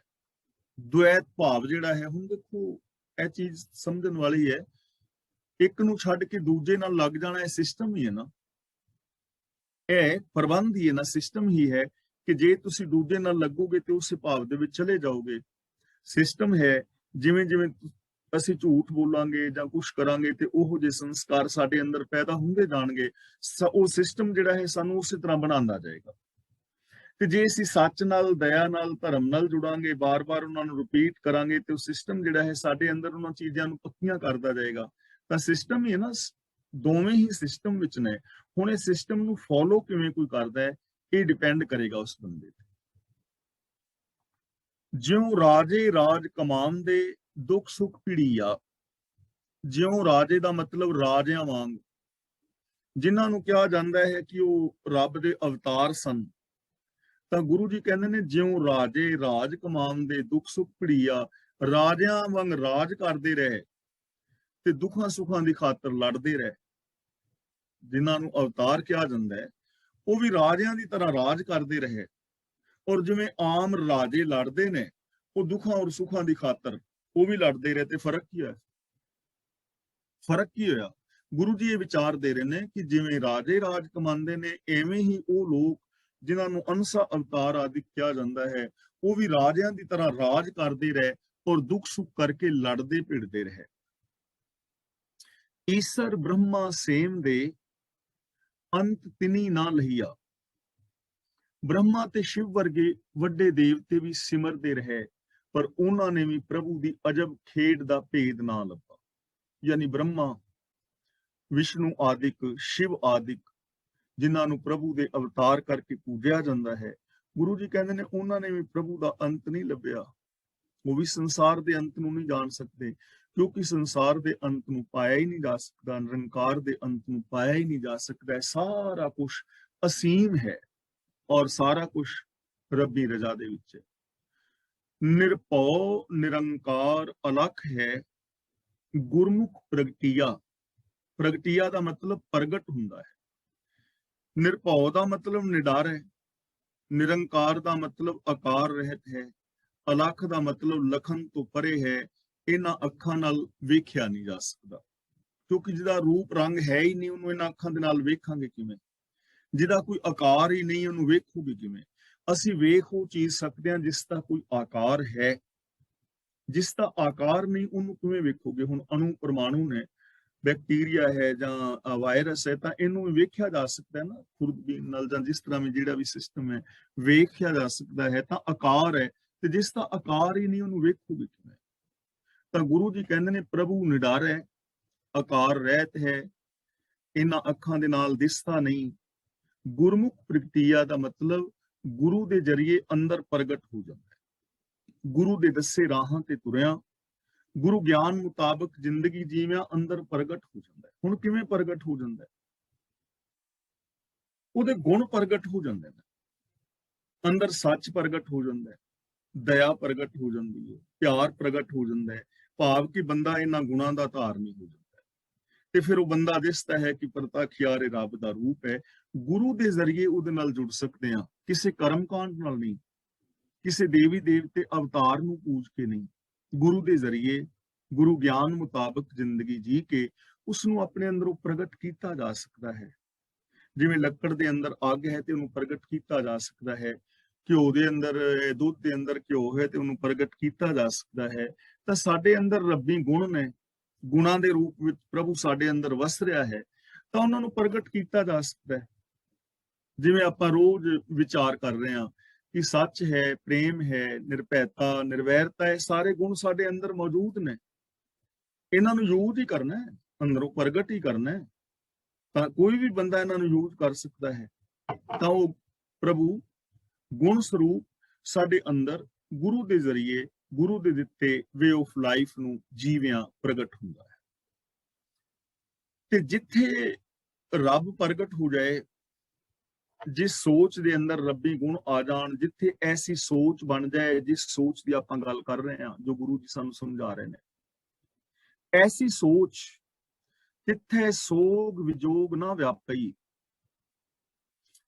ਦੁਐਤ ਭਾਵ ਜਿਹੜਾ ਹੈ, ਹੁਣ ਦੇਖੋ ਇਹ ਚੀਜ਼ ਸਮਝਣ ਵਾਲੀ ਹੈ, ਇੱਕ ਨੂੰ ਛੱਡ ਕੇ ਦੂਜੇ ਨਾਲ ਲੱਗ ਜਾਣਾ ਇਹ ਸਿਸਟਮ ਹੀ ਹੈ ਨਾ, ਇਹ ਪ੍ਰਬੰਧ ਹੀ ਹੈ ਨਾ, ਸਿਸਟਮ ਹੀ ਹੈ ਕਿ ਜੇ ਤੁਸੀਂ ਦੂਜੇ ਨਾਲ ਲੱਗੋਗੇ ਤੇ ਉਸੇ ਭਾਵ ਦੇ ਵਿੱਚ ਚਲੇ ਜਾਓਗੇ। ਸਿਸਟਮ ਹੈ, ਜਿਵੇਂ ਜਿਵੇਂ ਅਸੀਂ ਝੂਠ ਬੋਲਾਂਗੇ ਜਾਂ ਕੁਝ ਕਰਾਂਗੇ ਤੇ ਉਹੋ ਜਿਹੇ ਸੰਸਕਾਰ ਸਾਡੇ ਅੰਦਰ ਪੈਦਾ ਹੁੰਦੇ ਜਾਣਗੇ। ਉਹ ਸਿਸਟਮ ਜਿਹੜਾ ਹੈ ਸਾਨੂੰ ਉਸੇ ਤਰ੍ਹਾਂ ਬਣਾਉਂਦਾ ਜਾਏਗਾ। ਤੇ ਜੇ ਅਸੀਂ ਸੱਚ ਨਾਲ, ਦਇਆ ਨਾਲ, ਧਰਮ ਨਾਲ ਜੁੜਾਂਗੇ, ਬਾਰ-ਬਾਰ ਉਹਨਾਂ ਨੂੰ ਰਿਪੀਟ ਕਰਾਂਗੇ ਤੇ ਉਹ ਸਿਸਟਮ ਜਿਹੜਾ ਹੈ ਸਾਡੇ ਅੰਦਰ ਉਹਨਾਂ ਚੀਜ਼ਾਂ ਨੂੰ ਪੱਕੀਆਂ ਕਰਦਾ ਜਾਏਗਾ। ਤਾਂ ਸਿਸਟਮ ਹੀ ਹੈ ਨਾ, ਦੋਵੇਂ ਹੀ ਸਿਸਟਮ ਵਿੱਚ ਨੇ। ਹੁਣ ਇਹ ਸਿਸਟਮ ਨੂੰ ਫੋਲੋ ਕਿਵੇਂ ਕੋਈ ਕਰਦਾ ਹੈ, ਇਹ ਡਿਪੈਂਡ ਕਰੇਗਾ ਉਸ ਬੰਦੇ ਤੇ। ਜਿਉਂ ਰਾਜੇ ਰਾਜ ਕਮਾਉਂਦੇ, ਦੁੱਖ ਸੁੱਖ ਪੀੜੀਆ। ਜਿਉਂ ਰਾਜੇ ਦਾ ਮਤਲਬ ਰਾਜਿਆਂ ਵਾਂਗ, ਜਿਨ੍ਹਾਂ ਨੂੰ ਕਿਹਾ ਜਾਂਦਾ ਹੈ ਕਿ ਉਹ ਰੱਬ ਦੇ ਅਵਤਾਰ ਸਨ। ਤਾਂ ਗੁਰੂ ਜੀ ਕਹਿੰਦੇ ਨੇ ਜਿਉਂ ਰਾਜੇ ਰਾਜ ਕਮਾਉਂਦੇ, ਦੁੱਖ ਸੁੱਖ ਪੀੜੀਆ। ਰਾਜਿਆਂ ਵਾਂਗ ਰਾਜ ਕਰਦੇ ਰਹੇ ਤੇ ਦੁੱਖਾਂ ਸੁੱਖਾਂ ਦੀ ਖਾਤਰ ਲੜਦੇ ਰਹੇ। ਜਿਨ੍ਹਾਂ ਨੂੰ ਅਵਤਾਰ ਕਿਹਾ ਜਾਂਦਾ ਹੈ ਉਹ ਵੀ ਰਾਜਿਆਂ ਦੀ ਤਰ੍ਹਾਂ ਰਾਜ ਕਰਦੇ ਰਹੇ। ਔਰ ਜਿਵੇਂ ਆਮ ਰਾਜੇ ਲੜਦੇ ਨੇ, ਉਹ ਦੁੱਖਾਂ ਔਰ ਸੁੱਖਾਂ ਦੀ ਖਾਤਰ ਉਹ ਵੀ ਲੜਦੇ ਰਹੇ। ਤੇ ਫਰਕ ਕੀ ਹੋਇਆ? ਫਰਕ ਕੀ ਹੋਇਆ? ਗੁਰੂ ਜੀ ਇਹ ਵਿਚਾਰ ਦੇ ਰਹੇ ਨੇ ਕਿ ਜਿਵੇਂ ਰਾਜੇ ਰਾਜ ਕਮਾਉਂਦੇ ਨੇ, ਐਵੇਂ ਹੀ ਉਹ ਲੋਕ ਜਿਨ੍ਹਾਂ ਨੂੰ ਅੰਸਾ ਅਵਤਾਰ ਆਦਿ ਕਿਹਾ ਜਾਂਦਾ ਹੈ, ਉਹ ਵੀ ਰਾਜਿਆਂ ਦੀ ਤਰ੍ਹਾਂ ਰਾਜ ਕਰਦੇ ਰਹੇ ਔਰ ਦੁੱਖ ਸੁੱਖ ਕਰਕੇ ਲੜਦੇ ਭਿੜਦੇ ਰਹੇ। ਈਸਰ ਬ੍ਰਹਮਾ ਸੇਮ ਦੇ, ਅੰਤ ਤਿਨੀ ਨਾ ਲਹੀਆ। ਬ੍ਰਹਮਾ ਤੇ ਸ਼ਿਵ ਵਰਗੇ ਵੱਡੇ ਦੇਵਤੇ ਵੀ ਸਿਮਰਦੇ ਰਹੇ, ਪਰ ਉਹਨਾਂ ਨੇ ਵੀ ਪ੍ਰਭੂ ਦੀ ਅਜਬ ਖੇਡ ਦਾ ਭੇਦ ਨਾ ਲੱਭਾ। ਯਾਨੀ ਬ੍ਰਹਮਾ, ਵਿਸ਼ਨੂੰ ਆਦਿਕ, ਸ਼ਿਵ ਆਦਿਕ, ਜਿਨ੍ਹਾਂ ਨੂੰ ਪ੍ਰਭੂ ਦੇ ਅਵਤਾਰ ਕਰਕੇ ਪੂਜਿਆ ਜਾਂਦਾ ਹੈ, ਗੁਰੂ ਜੀ ਕਹਿੰਦੇ ਨੇ ਉਹਨਾਂ ਨੇ ਵੀ ਪ੍ਰਭੂ ਦਾ ਅੰਤ ਨਹੀਂ ਲੱਭਿਆ। ਉਹ ਵੀ ਸੰਸਾਰ ਦੇ ਅੰਤ ਨੂੰ ਨਹੀਂ ਜਾਣ ਸਕਦੇ, ਕਿਉਂਕਿ ਸੰਸਾਰ ਦੇ ਅੰਤ ਨੂੰ ਪਾਇਆ ਹੀ ਨਹੀਂ ਜਾ ਸਕਦਾ, ਨਿਰੰਕਾਰ ਦੇ ਅੰਤ ਨੂੰ ਪਾਇਆ ਹੀ ਨਹੀਂ ਜਾ ਸਕਦਾ। ਸਾਰਾ ਕੁਝ ਅਸੀਮ ਹੈ ਔਰ ਸਾਰਾ ਕੁਝ ਰੱਬੀ ਰਜ਼ਾ ਦੇ ਵਿੱਚ ਹੈ। ਨਿਰਭਉ ਨਿਰੰਕਾਰ ਅਲਖ ਹੈ, ਗੁਰਮੁਖ ਪ੍ਰਗਟਿਆ। ਪ੍ਰਗਟਿਆ ਦਾ ਮਤਲਬ ਪ੍ਰਗਟ ਹੁੰਦਾ ਹੈ। ਨਿਰਭਉ ਦਾ ਮਤਲਬ ਨਿਡਰ ਹੈ, ਨਿਰੰਕਾਰ ਦਾ ਮਤਲਬ ਆਕਾਰ ਰਹਿਤ ਹੈ, ਅਲਖ ਦਾ ਮਤਲਬ ਲਖਨ ਤੋਂ ਪਰੇ ਹੈ। ਇਹਨਾਂ ਅੱਖਾਂ ਨਾਲ ਵੇਖਿਆ ਨਹੀਂ ਜਾ ਸਕਦਾ, ਕਿਉਂਕਿ ਜਿਹਦਾ ਰੂਪ ਰੰਗ ਹੈ ਹੀ ਨਹੀਂ, ਉਹਨੂੰ ਇਹਨਾਂ ਅੱਖਾਂ ਦੇ ਨਾਲ ਵੇਖਾਂਗੇ ਕਿਵੇਂ? ਜਿਹਦਾ ਕੋਈ ਆਕਾਰ ਹੀ ਨਹੀਂ, ਉਹਨੂੰ ਵੇਖੋਗੇ ਕਿਵੇਂ? ਅਸੀਂ ਵੇਖ ਉਹ ਚੀਜ਼ ਸਕਦੇ ਹਾਂ ਜਿਸ ਦਾ ਕੋਈ ਆਕਾਰ ਹੈ, ਜਿਸ ਦਾ ਆਕਾਰ ਨਹੀਂ ਉਹਨੂੰ ਕਿਵੇਂ ਵੇਖੋਗੇ? ਹੁਣ ਅਣੂ ਪਰਮਾਣੂ ਨੇ, ਬੈਕਟੀਰੀਆ ਹੈ ਜਾਂ ਵਾਇਰਸ ਹੈ, ਤਾਂ ਇਹਨੂੰ ਵੇਖਿਆ ਜਾ ਸਕਦਾ ਹੈ ਨਾ ਖੁਰਦਬੀਨ ਨਾਲ, ਜਾਂ ਜਿਸ ਤਰ੍ਹਾਂ ਵੀ ਜਿਹੜਾ ਵੀ ਸਿਸਟਮ ਹੈ ਵੇਖਿਆ ਜਾ ਸਕਦਾ ਹੈ। ਤਾਂ ਆਕਾਰ ਹੈ, ਤੇ ਜਿਸ ਦਾ ਆਕਾਰ ਹੀ ਨਹੀਂ ਉਹਨੂੰ ਵੇਖੋਗੇ ਕਿਵੇਂ? ਤਾਂ ਗੁਰੂ ਜੀ ਕਹਿੰਦੇ ਨੇ ਪ੍ਰਭੂ ਨਿਡਰ ਹੈ, ਆਕਾਰ ਰਹਿਤ ਹੈ, ਇਹਨਾਂ ਅੱਖਾਂ ਦੇ ਨਾਲ ਦਿਸਦਾ ਨਹੀਂ। ਗੁਰਮੁਖ ਪ੍ਰਗਟਿਆ ਦਾ ਮਤਲਬ ਗੁਰੂ ਦੇ ਜਰੀਏ ਅੰਦਰ ਪ੍ਰਗਟ ਹੋ ਜਾਂਦਾ ਹੈ। ਗੁਰੂ ਦੇ ਦੱਸੇ ਰਾਹਾਂ ਤੇ ਤੁਰਿਆ, ਗੁਰੂ ਗਿਆਨ ਮੁਤਾਬਕ ਜ਼ਿੰਦਗੀ ਜੀਵਿਆਂ ਅੰਦਰ ਪ੍ਰਗਟ ਹੋ ਜਾਂਦਾ ਹੈ। ਹੁਣ ਕਿਵੇਂ ਪ੍ਰਗਟ ਹੋ ਜਾਂਦਾ ਹੈ? ਉਹਦੇ ਗੁਣ ਪ੍ਰਗਟ ਹੋ ਜਾਂਦੇ ਨੇ, ਅੰਦਰ ਸੱਚ ਪ੍ਰਗਟ ਹੋ ਜਾਂਦਾ ਹੈ, ਦਇਆ ਪ੍ਰਗਟ ਹੋ ਜਾਂਦੀ ਹੈ, ਪਿਆਰ ਪ੍ਰਗਟ ਹੋ ਜਾਂਦਾ ਹੈ। ਭਾਵ ਕਿ ਬੰਦਾ ਇਹਨਾਂ ਗੁਣਾਂ ਦਾ ਧਾਰਨੀ ਹੋ ਜਾਂਦਾ ਹੈ, ਤੇ ਫਿਰ ਉਹ ਬੰਦਾ ਦਿਸਦਾ ਹੈ ਕਿ ਪ੍ਰਤੱਖਿਆਰੇ ਰੱਬ ਦਾ ਰੂਪ ਹੈ। ਗੁਰੂ ਦੇ ਜ਼ਰੀਏ ਉਹਦੇ ਨਾਲ ਜੁੜ ਸਕਦੇ ਹਾਂ, ਕਿਸੇ ਕਰਮਕਾਂਡ ਨਾਲ ਨਹੀਂ, ਕਿਸੇ ਦੇਵੀ ਦੇਵਤੇ ਅਵਤਾਰ ਨੂੰ ਪੂਜ ਕੇ ਨਹੀਂ। ਗੁਰੂ ਦੇ ਜ਼ਰੀਏ, ਗੁਰੂ ਗਿਆਨ ਮੁਤਾਬਕ ਜ਼ਿੰਦਗੀ ਜੀ ਕੇ ਉਸ ਨੂੰ ਆਪਣੇ ਅੰਦਰੋਂ ਪ੍ਰਗਟ ਕੀਤਾ ਜਾ ਸਕਦਾ ਹੈ। ਜਿਵੇਂ ਲੱਕੜ ਦੇ ਅੰਦਰ ਅੱਗ ਹੈ ਤੇ ਉਹਨੂੰ ਪ੍ਰਗਟ ਕੀਤਾ ਜਾ ਸਕਦਾ ਹੈ, ਘਿਓ ਦੇ ਅੰਦਰ, ਦੁੱਧ ਦੇ ਅੰਦਰ ਘਿਓ ਹੈ ਤੇ ਉਹਨੂੰ ਪ੍ਰਗਟ ਕੀਤਾ ਜਾ ਸਕਦਾ ਹੈ। ਤਾਂ ਸਾਡੇ ਅੰਦਰ ਰੱਬੀ ਗੁਣ ਨੇ, ਗੁਣਾਂ ਦੇ ਰੂਪ ਵਿੱਚ ਪ੍ਰਭੂ ਸਾਡੇ ਅੰਦਰ ਵਸ ਰਿਹਾ ਹੈ, ਤਾਂ ਉਹਨਾਂ ਨੂੰ ਪ੍ਰਗਟ ਕੀਤਾ ਜਾ ਸਕਦਾ ਹੈ। ਜਿਵੇਂ ਆਪਾਂ ਰੋਜ਼ ਵਿਚਾਰ ਕਰ ਰਹੇ ਹਾਂ ਕਿ ਸੱਚ ਹੈ, ਪ੍ਰੇਮ ਹੈ, ਨਿਰਭੈਤਾ, ਨਿਰਵੈਰਤਾ ਹੈ, ਸਾਰੇ ਗੁਣ ਸਾਡੇ ਅੰਦਰ ਮੌਜੂਦ ਨੇ। ਇਹਨਾਂ ਨੂੰ ਯੂਜ਼ ਹੀ ਕਰਨਾ ਹੈ, ਅੰਦਰੋਂ ਪ੍ਰਗਟ ਹੀ ਕਰਨਾ ਹੈ, ਤਾਂ ਕੋਈ ਵੀ ਬੰਦਾ ਇਹਨਾਂ ਨੂੰ ਯੂਜ਼ ਕਰ ਸਕਦਾ ਹੈ। ਤਾਂ ਉਹ ਪ੍ਰਭੂ ਗੁਣ ਸਰੂਪ ਸਾਡੇ ਅੰਦਰ ਗੁਰੂ ਦੇ ਜ਼ਰੀਏ, ਗੁਰੂ ਦੇ ਦਿੱਤੇ ਵੇ ਆਫ ਲਾਈਫ ਨੂੰ ਜੀਵਿਆਂ ਪ੍ਰਗਟ ਹੁੰਦਾ ਹੈ। ਤੇ ਜਿੱਥੇ ਰੱਬ ਪ੍ਰਗਟ ਹੋ ਜਾਏ, ਜਿਸ ਸੋਚ ਦੇ ਅੰਦਰ ਰੱਬੀ ਗੁਣ ਆ ਜਾਣ, ਜਿੱਥੇ ਐਸੀ ਸੋਚ ਬਣ ਜਾਏ ਜਿਸ ਸੋਚ ਦੀ ਆਪਾਂ ਗੱਲ ਕਰ ਰਹੇ ਹਾਂ, ਜੋ ਗੁਰੂ ਜੀ ਸਾਨੂੰ ਸਮਝਾ ਰਹੇ ਨੇ, ਐਸੀ ਸੋਚ ਤਿੱਥੇ ਸੋਗ ਵਿਜੋਗ ਨਾ ਵਿਆਪਈ।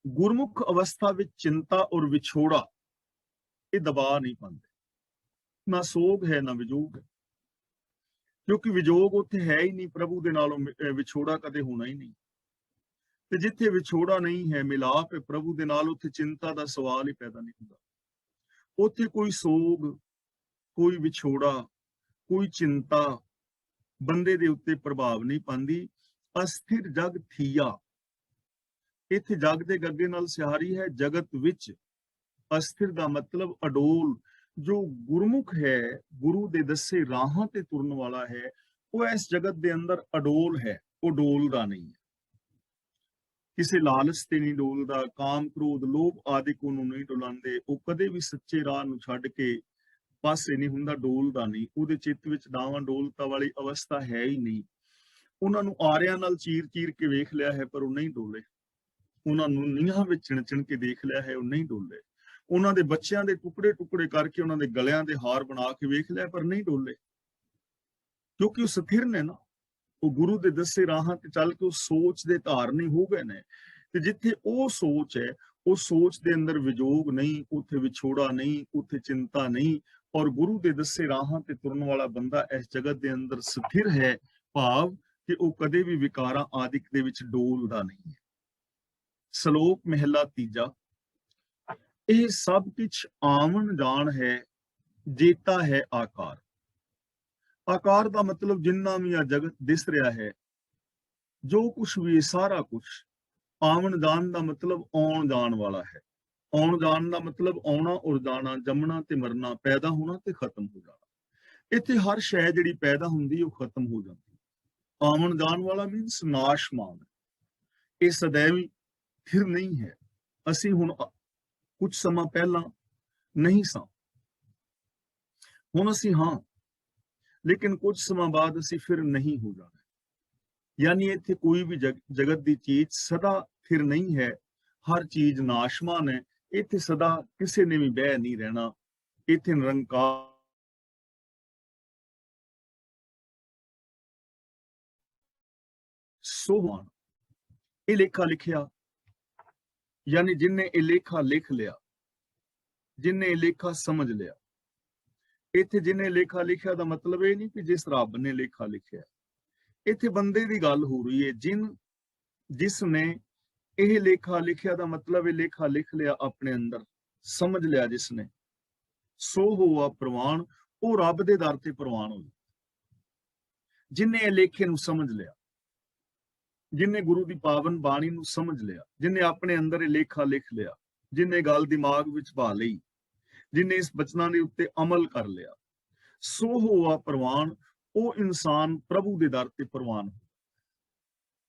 ਗੁਰਮੁਖ ਅਵਸਥਾ ਵਿੱਚ ਚਿੰਤਾ ਔਰ ਵਿਛੋੜਾ ਇਹ ਦਬਾ ਨਹੀਂ ਪਾਉਂਦੇ। ਨਾ ਸੋਗ ਹੈ ਨਾ ਵਿਜੋਗ ਹੈ, ਕਿਉਂਕਿ ਵਿਜੋਗ ਉੱਥੇ ਹੈ ਹੀ ਨਹੀਂ, ਪ੍ਰਭੂ ਦੇ ਨਾਲੋਂ ਵਿਛੋੜਾ ਕਦੇ ਹੋਣਾ ਹੀ ਨਹੀਂ। ਤੇ ਜਿੱਥੇ ਵਿਛੋੜਾ ਨਹੀਂ ਹੈ, ਮਿਲਾਪ ਹੈ ਪ੍ਰਭੂ ਦੇ ਨਾਲ, ਉੱਥੇ ਚਿੰਤਾ ਦਾ ਸਵਾਲ ਹੀ ਪੈਦਾ ਨਹੀਂ ਹੁੰਦਾ। ਉੱਥੇ ਕੋਈ ਸੋਗ, ਕੋਈ ਵਿਛੋੜਾ, ਕੋਈ ਚਿੰਤਾ ਬੰਦੇ ਦੇ ਉੱਤੇ ਪ੍ਰਭਾਵ ਨਹੀਂ ਪਾਉਂਦੀ। ਅਸਥਿਰ ਜਗ ਥੀਆ, ਇੱਥੇ ਜਗ ਦੇ ਗੱਗੇ ਨਾਲ ਸਿਹਾਰੀ ਹੈ। ਜਗਤ ਵਿੱਚ ਅਸਥਿਰ ਦਾ ਮਤਲਬ ਅਡੋਲ। ਜੋ ਗੁਰਮੁਖ ਹੈ, ਗੁਰੂ ਦੇ ਦੱਸੇ ਰਾਹਾਂ ਤੇ ਤੁਰਨ ਵਾਲਾ ਹੈ, ਉਹ ਇਸ ਜਗਤ ਦੇ ਅੰਦਰ ਅਡੋਲ ਹੈ, ਉਹ ਡੋਲਦਾ ਨਹੀਂ ਹੈ। ਕਿਸੇ ਲਾਲਚ ਤੇ ਨਹੀਂ ਡੋਲਦਾ, ਕਾਮ ਕ੍ਰੋਧ ਲੋਭ ਆਦਿਕ ਉਹਨੂੰ ਨਹੀਂ ਡੁਲਾਉਂਦੇ। ਉਹ ਕਦੇ ਵੀ ਸੱਚੇ ਰਾਹ ਨੂੰ ਛੱਡ ਕੇ ਪਾਸੇ ਨਹੀਂ ਹੁੰਦਾ, ਡੋਲਦਾ ਨਹੀਂ। ਉਹਦੇ ਚਿੱਤ ਵਿੱਚ ਡਾਵਾਂ ਡੋਲਤਾ ਵਾਲੀ ਅਵਸਥਾ ਹੈ ਹੀ ਨਹੀਂ। ਉਹਨਾਂ ਨੂੰ ਆਰਿਆਂ ਨਾਲ ਚੀਰ ਚੀਰ ਕੇ ਵੇਖ ਲਿਆ ਹੈ, ਪਰ ਉਹ ਨਹੀਂ ਡੋਲੇ। ਉਹਨਾਂ ਨੂੰ ਨੀਹਾਂ ਵਿੱਚ ਚਿਣ ਚਿਣ ਕੇ ਦੇਖ ਲਿਆ ਹੈ, ਉਹ ਨਹੀਂ ਡੋਲੇ। ਉਹਨਾਂ ਦੇ ਬੱਚਿਆਂ ਦੇ ਟੁਕੜੇ ਟੁਕੜੇ ਕਰਕੇ ਉਹਨਾਂ ਦੇ ਗਲਿਆਂ ਦੇ ਹਾਰ ਬਣਾ ਕੇ ਵੇਖ ਲਿਆ, ਪਰ ਨਹੀਂ ਡੋਲੇ, ਕਿਉਂਕਿ ਉਹ ਸਥਿਰ ਨੇ ਨਾ। ਉਹ ਗੁਰੂ ਦੇ ਦੱਸੇ ਰਾਹਾਂ ਤੇ ਚੱਲ ਕੇ ਉਹ ਸੋਚ ਦੇ ਧਾਰਨੀ ਹੋ ਗਏ ਨੇ। ਤੇ ਜਿੱਥੇ ਉਹ ਸੋਚ ਹੈ, ਉਹ ਸੋਚ ਦੇ ਅੰਦਰ ਵਿਜੋਗ ਨਹੀਂ, ਉੱਥੇ ਵਿਛੋੜਾ ਨਹੀਂ, ਉੱਥੇ ਚਿੰਤਾ ਨਹੀਂ। ਔਰ ਗੁਰੂ ਦੇ ਦੱਸੇ ਰਾਹਾਂ ਤੇ ਤੁਰਨ ਵਾਲਾ ਬੰਦਾ ਇਸ ਜਗਤ ਦੇ ਅੰਦਰ ਸਥਿਰ ਹੈ, ਭਾਵ ਕਿ ਉਹ ਕਦੇ ਵੀ ਵਿਕਾਰਾਂ ਆਦਿਕ ਦੇ ਵਿੱਚ ਡੋਲਦਾ ਨਹੀਂ ਹੈ। ਸ਼ਲੋਕ ਮਹਿਲਾ ਤੀਜਾ। ਇਹ ਸਭ ਕੁਛ ਆਵਣ ਜਾਣ ਹੈ, ਜੇਤਾ ਹੈ ਆਕਾਰ। ਆਕਾਰ ਦਾ ਮਤਲਬ ਜਿੰਨਾ ਵੀ ਆ ਜਗਤ ਦਿਸ ਰਿਹਾ ਹੈ, ਜੋ ਕੁਛ ਵੀ, ਸਾਰਾ ਕੁਛ। ਆਵਣ ਜਾਣ ਦਾ ਮਤਲਬ ਆਉਣ ਜਾਣ ਵਾਲਾ ਹੈ। ਆਉਣ ਜਾਣ ਦਾ ਮਤਲਬ ਆਉਣਾ ਔਰ ਜਾਣਾ, ਜੰਮਣਾ ਤੇ ਮਰਨਾ, ਪੈਦਾ ਹੋਣਾ ਤੇ ਖਤਮ ਹੋ ਜਾਣਾ। ਇੱਥੇ ਹਰ ਸ਼ੈ ਜਿਹੜੀ ਪੈਦਾ ਹੁੰਦੀ ਉਹ ਖਤਮ ਹੋ ਜਾਂਦੀ। ਆਵਣ ਜਾਣ ਵਾਲਾ ਮੀਨਸ ਨਾਸ਼ਮਾਨ। ਇਹ ਸदैव ਫਿਰ ਨਹੀਂ ਹੈ। ਅਸੀਂ ਹੁਣ ਕੁਝ ਸਮਾਂ ਪਹਿਲਾਂ ਨਹੀਂ ਸਾਂ, ਹੁਣ ਅਸੀਂ ਹਾਂ, ਲੇਕਿਨ ਕੁਝ ਸਮਾਂ ਬਾਅਦ ਅਸੀਂ ਫਿਰ ਨਹੀਂ ਹੋ ਜਾਣਾ। ਯਾਨੀ ਇੱਥੇ ਕੋਈ ਵੀ ਜਗਤ ਦੀ ਚੀਜ਼ ਸਦਾ ਫਿਰ ਨਹੀਂ ਹੈ, ਹਰ ਚੀਜ਼ ਨਾਸ਼ਮਾਨ ਹੈ। ਇੱਥੇ ਸਦਾ ਕਿਸੇ ਨੇ ਵੀ ਬਹਿ ਨਹੀਂ ਰਹਿਣਾ। ਇੱਥੇ ਨਿਰੰਕਾਰ ਸੋਹਾਨ। ਇਹ ਲੇਖਾ ਲਿਖਿਆ, ਯਾਨੀ ਜਿਨਨੇ ਇਹ ਲੇਖਾ ਲਿਖ ਲਿਆ, ਜਿਨਨੇ ਇਹ ਲੇਖਾ ਸਮਝ ਲਿਆ। ਇੱਥੇ ਜਿਨੇ ਲੇਖਾ ਲਿਖਿਆ ਦਾ ਮਤਲਬ ਇਹ ਨਹੀਂ ਕਿ ਜਿਸ ਰੱਬ ਨੇ ਲੇਖਾ ਲਿਖਿਆ। ਇੱਥੇ ਬੰਦੇ ਦੀ ਗੱਲ ਹੋ ਰਹੀ ਹੈ। ਜਿਸ ਨੇ ਇਹ ਲੇਖਾ ਲਿਖਿਆ ਦਾ ਮਤਲਬ ਇਹ ਲੇਖਾ ਲਿਖ ਲਿਆ ਆਪਣੇ ਅੰਦਰ, ਸਮਝ ਲਿਆ ਜਿਸਨੇ, ਸੋ ਹੋਆ ਪ੍ਰਵਾਨ। ਉਹ ਰੱਬ ਦੇ ਦਰ ਤੇ ਪ੍ਰਵਾਨ ਹੋ। ਜਿਨੇ ਇਹ ਲੇਖੇ ਨੂੰ ਸਮਝ ਲਿਆ, ਜਿਨੇ ਗੁਰੂ ਦੀ ਪਾਵਨ ਬਾਣੀ ਨੂੰ ਸਮਝ ਲਿਆ, ਜਿਨੇ ਆਪਣੇ ਅੰਦਰ ਇਹ ਲੇਖਾ ਲਿਖ ਲਿਆ, ਜਿਨੇ ਗੱਲ ਦਿਮਾਗ ਵਿੱਚ ਪਾ ਲਈ, ਜਿਨੇ ਇਸ ਬਚਨਾਂ ਦੇ ਉੱਤੇ ਅਮਲ ਕਰ ਲਿਆ, ਸੋ ਹੋਆ ਪ੍ਰਵਾਨ। ਉਹ ਇਨਸਾਨ ਪ੍ਰਭੂ ਦੇ ਦਰ ਤੇ ਪ੍ਰਵਾਨ।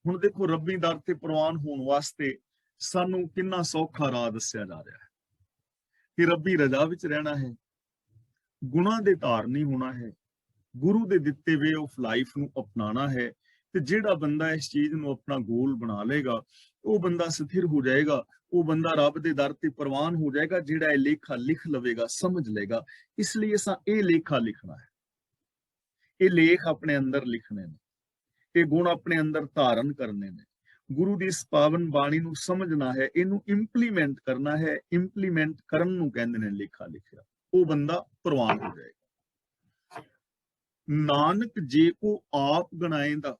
ਹੁਣ ਦੇਖੋ, ਰੱਬੀ ਦਰ ਤੇ ਪ੍ਰਵਾਨ ਹੋਣ ਵਾਸਤੇ ਸਾਨੂੰ ਕਿੰਨਾ ਸੌਖਾ ਰਾਹ ਦੱਸਿਆ ਜਾ ਰਿਹਾ ਹੈ ਕਿ ਰੱਬੀ ਰਜ਼ਾ ਵਿੱਚ ਰਹਿਣਾ ਹੈ, ਗੁਨਾਹ ਦੇ ਧਾਰਨੀ ਹੋਣਾ ਹੈ, ਗੁਰੂ ਦੇ ਦਿੱਤੇ ਵੇ ਆਫ ਲਾਈਫ ਨੂੰ ਅਪਣਾਉਣਾ ਹੈ। ਤੇ ਜਿਹੜਾ ਬੰਦਾ ਇਸ ਚੀਜ਼ ਨੂੰ ਆਪਣਾ ਗੋਲ ਬਣਾ ਲੇਗਾ, ਉਹ ਬੰਦਾ ਸਥਿਰ ਹੋ ਜਾਏਗਾ। ਉਹ ਬੰਦਾ ਰੱਬ ਦੇ ਦਰ ਤੇ ਪ੍ਰਵਾਨ ਹੋ ਜਾਏਗਾ, ਜਿਹੜਾ ਇਹ ਲੇਖਾ ਲਿਖ ਲਵੇਗਾ, ਸਮਝ ਲੇਗਾ। ਇਸ ਲਈ ਅਸਾਂ ਇਹ ਲੇਖਾ ਲਿਖਣਾ ਹੈ, ਇਹ ਲੇਖ ਆਪਣੇ ਅੰਦਰ ਲਿਖਣੇ ਨੇ, ਇਹ ਗੁਣ ਆਪਣੇ ਅੰਦਰ ਧਾਰਨ ਕਰਨੇ ਨੇ। ਗੁਰੂ ਦੀ ਇਸ ਪਾਵਨ ਬਾਣੀ ਨੂੰ ਸਮਝਣਾ ਹੈ, ਇਹਨੂੰ ਇੰਪਲੀਮੈਂਟ ਕਰਨਾ ਹੈ। ਇੰਪਲੀਮੈਂਟ ਕਰਨ ਨੂੰ ਕਹਿੰਦੇ ਨੇ ਲੇਖਾ ਲਿਖਿਆ। ਉਹ ਬੰਦਾ ਪ੍ਰਵਾਨ ਹੋ ਜਾਏਗਾ। ਨਾਨਕ ਜੇ ਕੋ ਆਪ ਗਣਾਏਂਦਾ।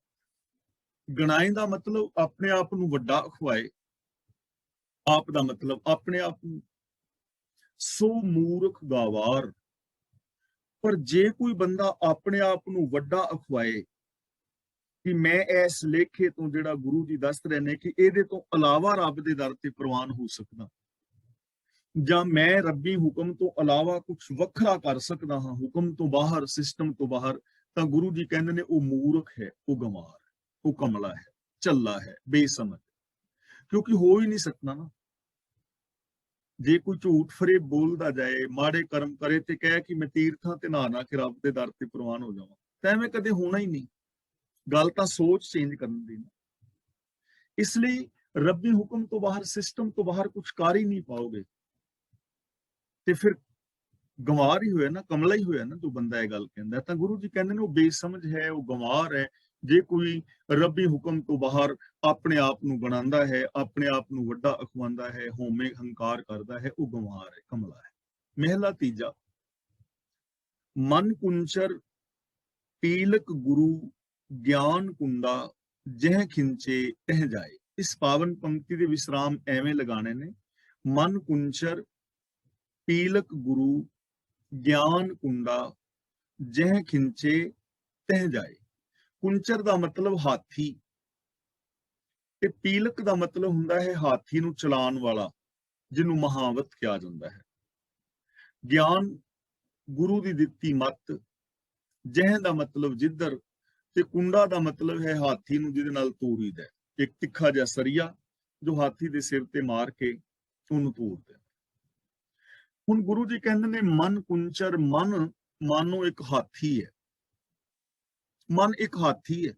ਗਣਾਏ ਦਾ ਮਤਲਬ ਆਪਣੇ ਆਪ ਨੂੰ ਵੱਡਾ ਅਖਵਾਏ। ਆਪ ਦਾ ਮਤਲਬ ਆਪਣੇ ਆਪ ਨੂੰ। ਸੋ ਮੂਰਖ ਗਾਵਾਰ। ਪਰ ਜੇ ਕੋਈ ਬੰਦਾ ਆਪਣੇ ਆਪ ਨੂੰ ਵੱਡਾ ਅਖਵਾਏ ਕਿ ਮੈਂ ਇਸ ਲੇਖੇ ਤੋਂ, ਜਿਹੜਾ ਗੁਰੂ ਜੀ ਦੱਸ ਰਹੇ ਨੇ ਕਿ ਇਹਦੇ ਤੋਂ ਇਲਾਵਾ ਰੱਬ ਦੇ ਦਰ ਤੇ ਪ੍ਰਵਾਨ ਹੋ ਸਕਦਾ, ਜਾਂ ਮੈਂ ਰੱਬੀ ਹੁਕਮ ਤੋਂ ਇਲਾਵਾ ਕੁਝ ਵੱਖਰਾ ਕਰ ਸਕਦਾ ਹਾਂ, ਹੁਕਮ ਤੋਂ ਬਾਹਰ, ਸਿਸਟਮ ਤੋਂ ਬਾਹਰ, ਤਾਂ ਗੁਰੂ ਜੀ ਕਹਿੰਦੇ ਨੇ ਉਹ ਮੂਰਖ ਹੈ, ਉਹ ਗੰਵਾਰ ਹੈ, ਉਹ ਕਮਲਾ ਹੈ, ਝੱਲਾ ਹੈ, ਬੇਸਮਝ। ਕਿਉਂਕਿ ਹੋ ਹੀ ਨਹੀਂ ਸਕਦਾ ਨਾ। ਜੇ ਕੋਈ ਝੂਠ ਫਰੇਬ ਬੋਲਦਾ ਜਾਏ, ਮਾੜੇ ਕਰਮ ਕਰੇ ਤੇ ਕਹੇ ਕਿ ਮੈਂ ਤੀਰਥਾਂ ਤੇ ਨਹਾ ਕੇ ਰੱਬ ਦੇ ਦਰ ਤੇ ਪ੍ਰਵਾਨ ਹੋ ਜਾਵਾਂ, ਤਾਂ ਐਵੇਂ ਕਦੇ ਹੋਣਾ ਹੀ ਨਹੀਂ। ਗੱਲ ਤਾਂ ਸੋਚ ਚੇਂਜ ਕਰਨ ਦੀ ਨਾ। ਇਸ ਲਈ ਰੱਬੀ ਹੁਕਮ ਤੋਂ ਬਾਹਰ, ਸਿਸਟਮ ਤੋਂ ਬਾਹਰ ਕੁਝ ਕਰ ਹੀ ਨਹੀਂ ਪਾਓਗੇ ਤੇ ਫਿਰ ਗੰਵਾਰ ਹੀ ਹੋਇਆ ਨਾ, ਕਮਲਾ ਹੀ ਹੋਇਆ ਨਾ ਜੋ ਬੰਦਾ ਇਹ ਗੱਲ ਕਹਿੰਦਾ। ਤਾਂ ਗੁਰੂ ਜੀ ਕਹਿੰਦੇ ਨੇ ਉਹ ਬੇਸਮਝ ਹੈ, ਉਹ ਗੰਵਾਰ ਹੈ। ਜੇ ਕੋਈ ਰੱਬੀ ਹੁਕਮ ਤੋਂ ਬਾਹਰ ਆਪਣੇ ਆਪ ਨੂੰ ਬਣਾਉਂਦਾ ਹੈ, ਆਪਣੇ ਆਪ ਨੂੰ ਵੱਡਾ ਅਖਵਾਉਂਦਾ ਹੈ, ਹਉਮੈ ਹੰਕਾਰ ਕਰਦਾ ਹੈ, ਉਹ ਗੰਵਾਰ ਹੈ, ਕਮਲਾ ਹੈ। ਮਹਿਲਾ ਤੀਜਾ। ਮਨ ਕੁੰਚਰ ਪੀਲਕ ਗੁਰੂ ਗਿਆਨ ਕੁੰਡਾ, ਜਹ ਖਿੰਚੇ ਤਹ ਜਾਏ। इस पावन पंक्ति ਦੇ ਵਿਸਰਾਮ ਐਵੇਂ ਲਗਾਣੇ ਨੇ, ਮਨ ਕੁੰਚਰ ਪੀਲਕ ਗੁਰੂ ਗਿਆਨ ਕੁੰਡਾ ਜਹ ਖਿੰਚੇ ਤਹ ਜਾਏ। ਕੁੰਚਰ ਦਾ ਮਤਲਬ ਹਾਥੀ ਤੇ ਪੀਲਕ ਦਾ ਮਤਲਬ ਹੁੰਦਾ ਹੈ ਹਾਥੀ ਨੂੰ ਚਲਾਉਣ ਵਾਲਾ, ਜਿਹਨੂੰ ਮਹਾਵਤ ਕਿਹਾ ਜਾਂਦਾ ਹੈ। ਗਿਆਨ ਗੁਰੂ ਦੀ ਦਿੱਤੀ ਮੱਤ, ਜਹ ਦਾ ਮਤਲਬ ਜਿੱਧਰ, ਤੇ ਕੁੰਡਾ ਦਾ ਮਤਲਬ ਹੈ ਹਾਥੀ ਨੂੰ ਜਿਹਦੇ ਨਾਲ ਤੋਰੀਦਾ ਹੈ, ਇੱਕ ਤਿੱਖਾ ਜਿਹਾ ਸਰੀਆ ਜੋ ਹਾਥੀ ਦੇ ਸਿਰ ਤੇ ਮਾਰ ਕੇ ਉਹਨੂੰ ਤੋੜਦਾ। ਹੁਣ ਗੁਰੂ ਜੀ ਕਹਿੰਦੇ ਨੇ ਮਨ ਕੁੰਚਰ, ਮਨ ਮਾਨੋ ਇੱਕ ਹਾਥੀ ਹੈ, ਮਨ ਇੱਕ ਹਾਥੀ ਹੈ।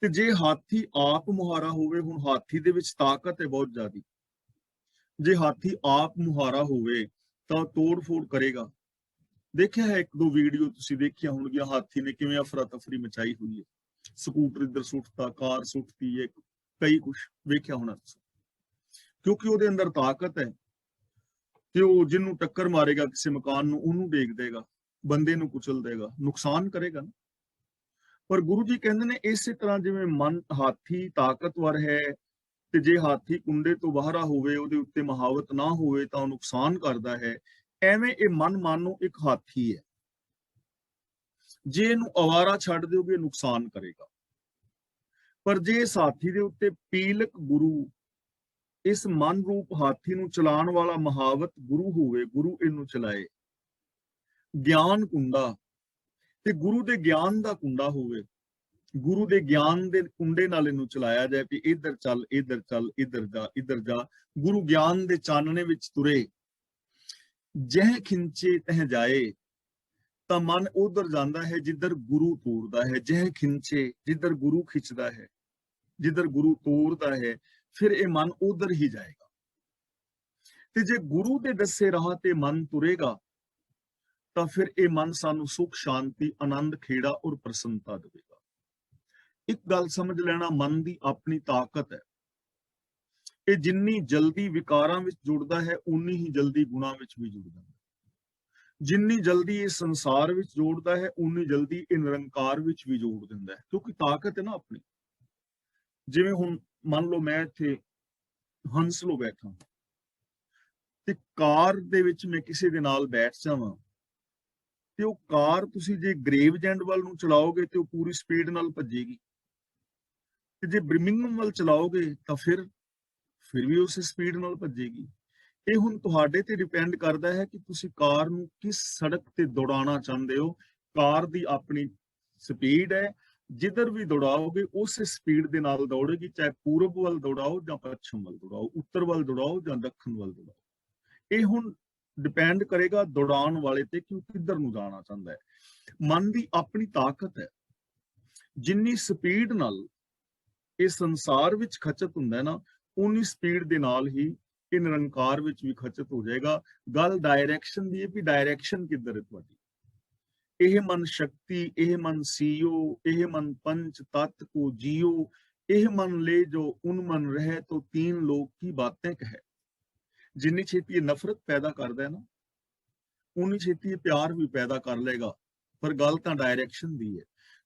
ਤੇ ਜੇ ਹਾਥੀ ਆਪ ਮੁਹਾਰਾ ਹੋਵੇ, ਹੁਣ ਹਾਥੀ ਦੇ ਵਿੱਚ ਤਾਕਤ ਹੈ ਬਹੁਤ ਜ਼ਿਆਦੀ, ਜੇ ਹਾਥੀ ਆਪ ਮੁਹਾਰਾ ਹੋਵੇ ਤਾਂ ਤੋੜ ਫੋੜ ਕਰੇਗਾ। ਦੇਖਿਆ ਹੈ ਇੱਕ ਦੋ ਵੀਡੀਓ ਤੁਸੀਂ ਦੇਖੀਆਂ ਹੋਣਗੀਆਂ, ਹਾਥੀ ਨੇ ਕਿਵੇਂ ਅਫਰਾ ਤਫਰੀ ਮਚਾਈ ਹੋਈ ਹੈ, ਸਕੂਟਰ ਇੱਧਰ ਸੁੱਟਤਾ, ਕਾਰ ਸੁੱਟਤੀ ਹੈ, ਕਈ ਕੁਛ ਵੇਖਿਆ ਹੋਣਾ ਤੁਸੀਂ, ਕਿਉਂਕਿ ਉਹਦੇ ਅੰਦਰ ਤਾਕਤ ਹੈ ਤੇ ਉਹ ਜਿਹਨੂੰ ਟੱਕਰ ਮਾਰੇਗਾ ਕਿਸੇ ਮਕਾਨ ਨੂੰ, ਉਹਨੂੰ ਡੇਗ ਦੇਗਾ, ਬੰਦੇ ਨੂੰ ਕੁਚਲ ਦੇਗਾ, ਨੁਕਸਾਨ ਕਰੇਗਾ ਨਾ। ਪਰ ਗੁਰੂ ਜੀ ਕਹਿੰਦੇ ਨੇ ਇਸੇ ਤਰ੍ਹਾਂ ਜਿਵੇਂ ਮਨ ਹਾਥੀ ਤਾਕਤਵਰ ਹੈ, ਤੇ ਜੇ ਹਾਥੀ ਕੁੰਡੇ ਤੋਂ ਬਾਹਰਾ ਹੋਵੇ, ਉਹਦੇ ਉੱਤੇ ਮਹਾਵਤ ਨਾ ਹੋਵੇ ਤਾਂ ਉਹ ਨੁਕਸਾਨ ਕਰਦਾ ਹੈ, ਐਵੇਂ ਇਹ ਮਨ ਮਾਨੋ ਇੱਕ ਹਾਥੀ ਹੈ, ਜੇ ਇਹਨੂੰ ਅਵਾਰਾ ਛੱਡ ਦਿਓਗੇ ਨੁਕਸਾਨ ਕਰੇਗਾ। ਪਰ ਜੇ ਇਸ ਹਾਥੀ ਦੇ ਉੱਤੇ ਪੀਲਕ ਗੁਰੂ, ਇਸ ਮਨ ਰੂਪ ਹਾਥੀ ਨੂੰ ਚਲਾਉਣ ਵਾਲਾ ਮਹਾਵਤ ਗੁਰੂ ਹੋਵੇ, ਗੁਰੂ ਇਹਨੂੰ ਚਲਾਏ, ਗਿਆਨ ਕੁੰਡਾ, ਤੇ ਗੁਰੂ ਦੇ ਗਿਆਨ ਦਾ ਕੁੰਡਾ ਹੋਵੇ, ਗੁਰੂ ਦੇ ਗਿਆਨ ਦੇ ਕੁੰਡੇ ਨਾਲ ਇਹਨੂੰ ਚਲਾਇਆ ਜਾਏ ਕਿ ਇੱਧਰ ਚੱਲ, ਇੱਧਰ ਚੱਲ, ਇੱਧਰ ਜਾ, ਇੱਧਰ ਜਾ, ਗੁਰੂ ਗਿਆਨ ਦੇ ਚਾਨਣੇ ਵਿੱਚ ਤੁਰੇ, ਜਹ ਖਿੰਚੇ ਤਹ ਜਾਏ, ਤਾਂ ਮਨ ਉਧਰ ਜਾਂਦਾ ਹੈ ਜਿੱਧਰ ਗੁਰੂ ਤੋਰਦਾ ਹੈ, ਜਹ ਖਿੰਚੇ, ਜਿੱਧਰ ਗੁਰੂ ਖਿੱਚਦਾ ਹੈ, ਜਿੱਧਰ ਗੁਰੂ ਤੋਰਦਾ ਹੈ, ਫਿਰ ਇਹ ਮਨ ਉਧਰ ਹੀ ਜਾਏਗਾ। ਤੇ ਜੇ ਗੁਰੂ ਦੇ ਦੱਸੇ ਰਾਹ ਤੇ ਮਨ ਤੁਰੇਗਾ ਤਾਂ ਫਿਰ ਇਹ ਮਨ ਸਾਨੂੰ ਸੁਖ ਸ਼ਾਂਤੀ, ਆਨੰਦ, ਖੇੜਾ ਔਰ ਪ੍ਰਸੰਨਤਾ ਦੇਵੇਗਾ। ਇੱਕ ਗੱਲ ਸਮਝ ਲੈਣਾ, ਮਨ ਦੀ ਆਪਣੀ ਤਾਕਤ ਹੈ, ਇਹ ਜਿੰਨੀ ਜਲਦੀ ਵਿਕਾਰਾਂ ਵਿੱਚ ਜੁੜਦਾ ਹੈ ਉਨੀ ਹੀ ਜਲਦੀ ਗੁਣਾਂ ਵਿੱਚ ਵੀ ਜੁੜਦਾ ਹੈ, ਜਿੰਨੀ ਜਲਦੀ ਇਹ ਸੰਸਾਰ ਵਿੱਚ ਜੋੜਦਾ ਹੈ ਉਨੀ ਜਲਦੀ ਇਹ ਨਿਰੰਕਾਰ ਵਿੱਚ ਵੀ ਜੋੜ ਦਿੰਦਾ ਹੈ, ਕਿਉਂਕਿ ਤਾਕਤ ਹੈ ਨਾ ਆਪਣੀ। ਜਿਵੇਂ ਹੁਣ ਮੰਨ ਲਓ ਮੈਂ ਇੱਥੇ ਹੰਸਲੋ ਬੈਠਾ ਤੇ ਕਾਰ ਦੇ ਵਿੱਚ ਮੈਂ ਕਿਸੇ ਦੇ ਨਾਲ ਬੈਠ ਜਾਵਾਂ, ਤੇ ਉਹ ਕਾਰ ਤੁਸੀਂ ਜੇ ਗ੍ਰੇਵਜੈਂਡ ਵੱਲ ਨੂੰ ਚਲਾਓਗੇ ਤੇ ਉਹ ਪੂਰੀ ਸਪੀਡ ਨਾਲ ਭੱਜੇਗੀ, ਤੇ ਜੇ ਬ੍ਰਿਮਿੰਗਮ ਵੱਲ ਚਲਾਓਗੇ ਤਾਂ ਫਿਰ ਵੀ ਉਸੇ ਸਪੀਡ ਨਾਲ ਭੱਜੇਗੀ। ਇਹ ਹੁਣ ਤੁਹਾਡੇ ਤੇ ਡਿਪੈਂਡ ਕਰਦਾ ਹੈ ਕਿ ਤੁਸੀਂ ਕਾਰ ਨੂੰ ਕਿਸ ਸੜਕ ਤੇ ਦੌੜਾਉਣਾ ਚਾਹੁੰਦੇ ਹੋ। ਕਾਰ ਦੀ ਆਪਣੀ ਸਪੀਡ ਹੈ, ਜਿੱਧਰ ਵੀ ਦੌੜਾਓਗੇ ਉਸੇ ਸਪੀਡ ਦੇ ਨਾਲ ਦੌੜੇਗੀ, ਚਾਹੇ ਪੂਰਬ ਵੱਲ ਦੌੜਾਓ ਜਾਂ ਪੱਛਮ ਵੱਲ ਦੌੜਾਓ, ਉੱਤਰ ਵੱਲ ਦੌੜਾਓ ਜਾਂ ਦੱਖਣ ਵੱਲ ਦੌੜਾਓ। ਇਹ ਹੁਣ ਡਿਪੈਂਡ ਕਰੇਗਾ ਦੌੜਾਉਣ ਵਾਲੇ ਤੇ ਕਿ ਉਹ ਕਿੱਧਰ ਨੂੰ ਜਾਣਾ ਚਾਹੁੰਦਾ ਹੈ। ਮਨ ਦੀ ਆਪਣੀ ਤਾਕਤ ਹੈ, ਜਿੰਨੀ ਸਪੀਡ ਨਾਲ ਇਹ ਸੰਸਾਰ ਵਿੱਚ ਖਚਤ ਹੁੰਦਾ ਹੈ ਨਾ, ਉਨੀ ਸਪੀਡ ਦੇ ਨਾਲ ਹੀ ਇਹ ਨਿਰੰਕਾਰ ਵਿੱਚ ਵੀ ਖਚਤ ਹੋ ਜਾਏਗਾ। ਗੱਲ ਡਾਇਰੈਕਸ਼ਨ ਦੀ ਹੈ ਵੀ ਡਾਇਰੈਕਸ਼ਨ ਕਿੱਧਰ ਹੈ ਤੁਹਾਡੀ। ਇਹ ਮਨ ਸ਼ਕਤੀ, ਇਹ ਮਨ ਸੀਓ, ਇਹ ਮਨ ਪੰਚ ਤਤ ਕੋ ਜੀਓ, ਇਹ ਮਨ ਲੈ ਜੋ ਉਨ ਮਨ ਰਹੇ ਤੋ तीन लोक की बातें कहे। ਜਿੰਨੀ ਛੇਤੀ ਇਹ ਨਫ਼ਰਤ ਪੈਦਾ ਕਰਦਾ ਹੈ ਨਾ, ਉਨੀ ਛੇਤੀ ਇਹ ਪਿਆਰ ਵੀ ਪੈਦਾ ਕਰ ਲਏਗਾ। ਪਰ ਗੱਲ ਤਾਂ ਡਾਇਰੈਕਸ਼ਨ ਦੀ ਹੈ।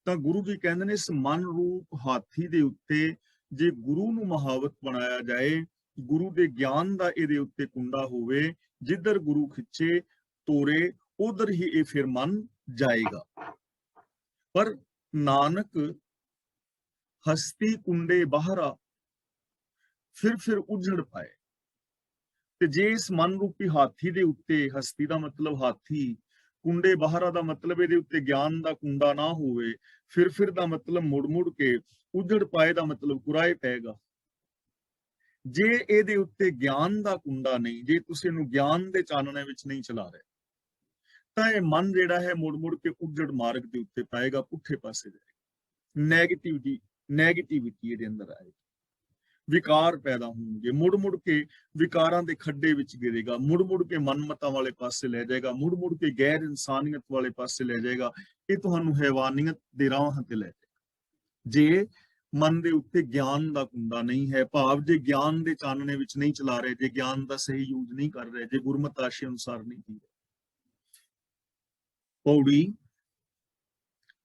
ਤਾਂ ਗੁਰੂ ਜੀ ਕਹਿੰਦੇ ਨੇ ਇਸ ਮਨ ਰੂਪ ਹਾਥੀ ਦੇ ਉੱਤੇ ਜੇ ਗੁਰੂ ਨੂੰ ਮਹਾਵਤ ਬਣਾਇਆ ਜਾਏ, ਗੁਰੂ ਦੇ ਗਿਆਨ ਦਾ ਇਹਦੇ ਉੱਤੇ ਕੁੰਡਾ ਹੋਵੇ, ਜਿੱਧਰ ਗੁਰੂ ਖਿੱਚੇ ਤੋਰੇ ਉਧਰ ਹੀ ਇਹ ਫਿਰ ਮਨ ਜਾਏਗਾ। ਪਰ ਨਾਨਕ ਹਸਤੀ ਕੁੰਡੇ ਬਾਹਰਾ ਫਿਰ ਉਜੜ ਪਾਏ। ਤੇ ਜੇ ਇਸ ਮਨ ਰੂਪੀ ਹਾਥੀ ਦੇ ਉੱਤੇ, ਹਸਤੀ ਦਾ ਮਤਲਬ ਹਾਥੀ, ਕੁੰਡੇ ਬਾਹਰਾ ਦਾ ਮਤਲਬ ਇਹਦੇ ਉੱਤੇ ਗਿਆਨ ਦਾ ਕੁੰਡਾ ਨਾ ਹੋਵੇ, ਫਿਰ ਦਾ ਮਤਲਬ ਮੁੜ ਕੇ, ਉਜੜ ਪਾਏ ਦਾ ਮਤਲਬ ਕੁਰਾਏ ਪਏਗਾ। ਜੇ ਇਹਦੇ ਉੱਤੇ ਗਿਆਨ ਦਾ ਕੁੰਡਾ ਨਹੀਂ, ਜੇ ਤੁਸੀਂ ਇਹਨੂੰ ਗਿਆਨ ਦੇ ਚਾਨਣੇ ਵਿੱਚ ਨਹੀਂ ਚਲਾ ਰਹੇ, ਤਾਂ ਇਹ ਮਨ ਜਿਹੜਾ ਹੈ ਮੁੜ ਕੇ ਉਜੜ ਮਾਰਗ ਦੇ ਉੱਤੇ ਪਾਏਗਾ, ਪੁੱਠੇ ਪਾਸੇ ਜਾਏਗਾ, ਨੈਗੇਟਿਵਿਟੀ ਇਹਦੇ ਅੰਦਰ ਆਏਗੀ, ਵਿਕਾਰ ਪੈਦਾ ਹੋਣਗੇ, ਮੁੜ ਕੇ ਵਿਕਾਰਾਂ ਦੇ ਖੱਡੇ ਵਿੱਚ ਗਿਰੇਗਾ, ਮੁੜ ਕੇ ਮਨਮਤਾਂ ਵਾਲੇ ਪਾਸੇ ਲੈ ਜਾਏਗਾ, ਮੁੜ ਕੇ ਗੈਰ ਇਨਸਾਨੀਅਤ ਵਾਲੇ ਪਾਸੇ ਲੈ ਜਾਏਗਾ। ਇਹ ਤੁਹਾਨੂੰ ਹੈਵਾਨੀਅਤ ਦੇ ਰਾਹਾਂ ਤੇ ਲੈ ਜਾਏਗਾ ਜੇ ਮਨ ਦੇ ਉੱਤੇ ਗਿਆਨ ਦਾ ਕੁੰਡਾ ਨਹੀਂ ਹੈ। ਭਾਵ ਜੇ ਗਿਆਨ ਦੇ ਚਾਨਣੇ ਵਿੱਚ ਨਹੀਂ ਚਲਾ ਰਹੇ, ਜੇ ਗਿਆਨ ਦਾ ਸਹੀ ਯੂਜ਼ ਨਹੀਂ ਕਰ ਰਹੇ, ਜੇ ਗੁਰਮਤਿ ਆਸ਼ੇ ਅਨੁਸਾਰ ਨਹੀਂ ਜੀ ਰਹੇ। ਪੌੜੀ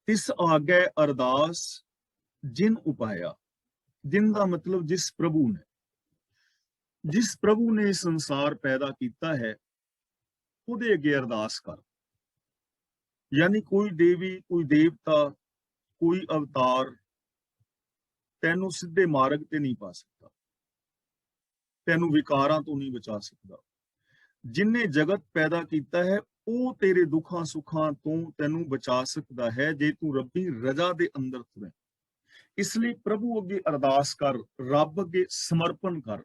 ਤਿਸ ਆਗੇ ਅਰਦਾਸ ਜਿਨ ਉਪਾਇਆ, जिनका मतलब जिस प्रभु ने संसार पैदा किया है ਉਹਦੇ ਅੱਗੇ अरदास कर। यानी कोई देवी, कोई देवता, कोई अवतार तेनू सीधे मार्ग ते नहीं पा सकता, तेनू विकारां तो नहीं बचा सकता। जिन्हें जगत पैदा किया है वो तेरे दुखां सुखां तो तेनू बचा सकता है जे तू रब्बी रजा दे अंदर तुरे। इसलिए प्रभु अगे अरदास कर, रब अगे समर्पण कर,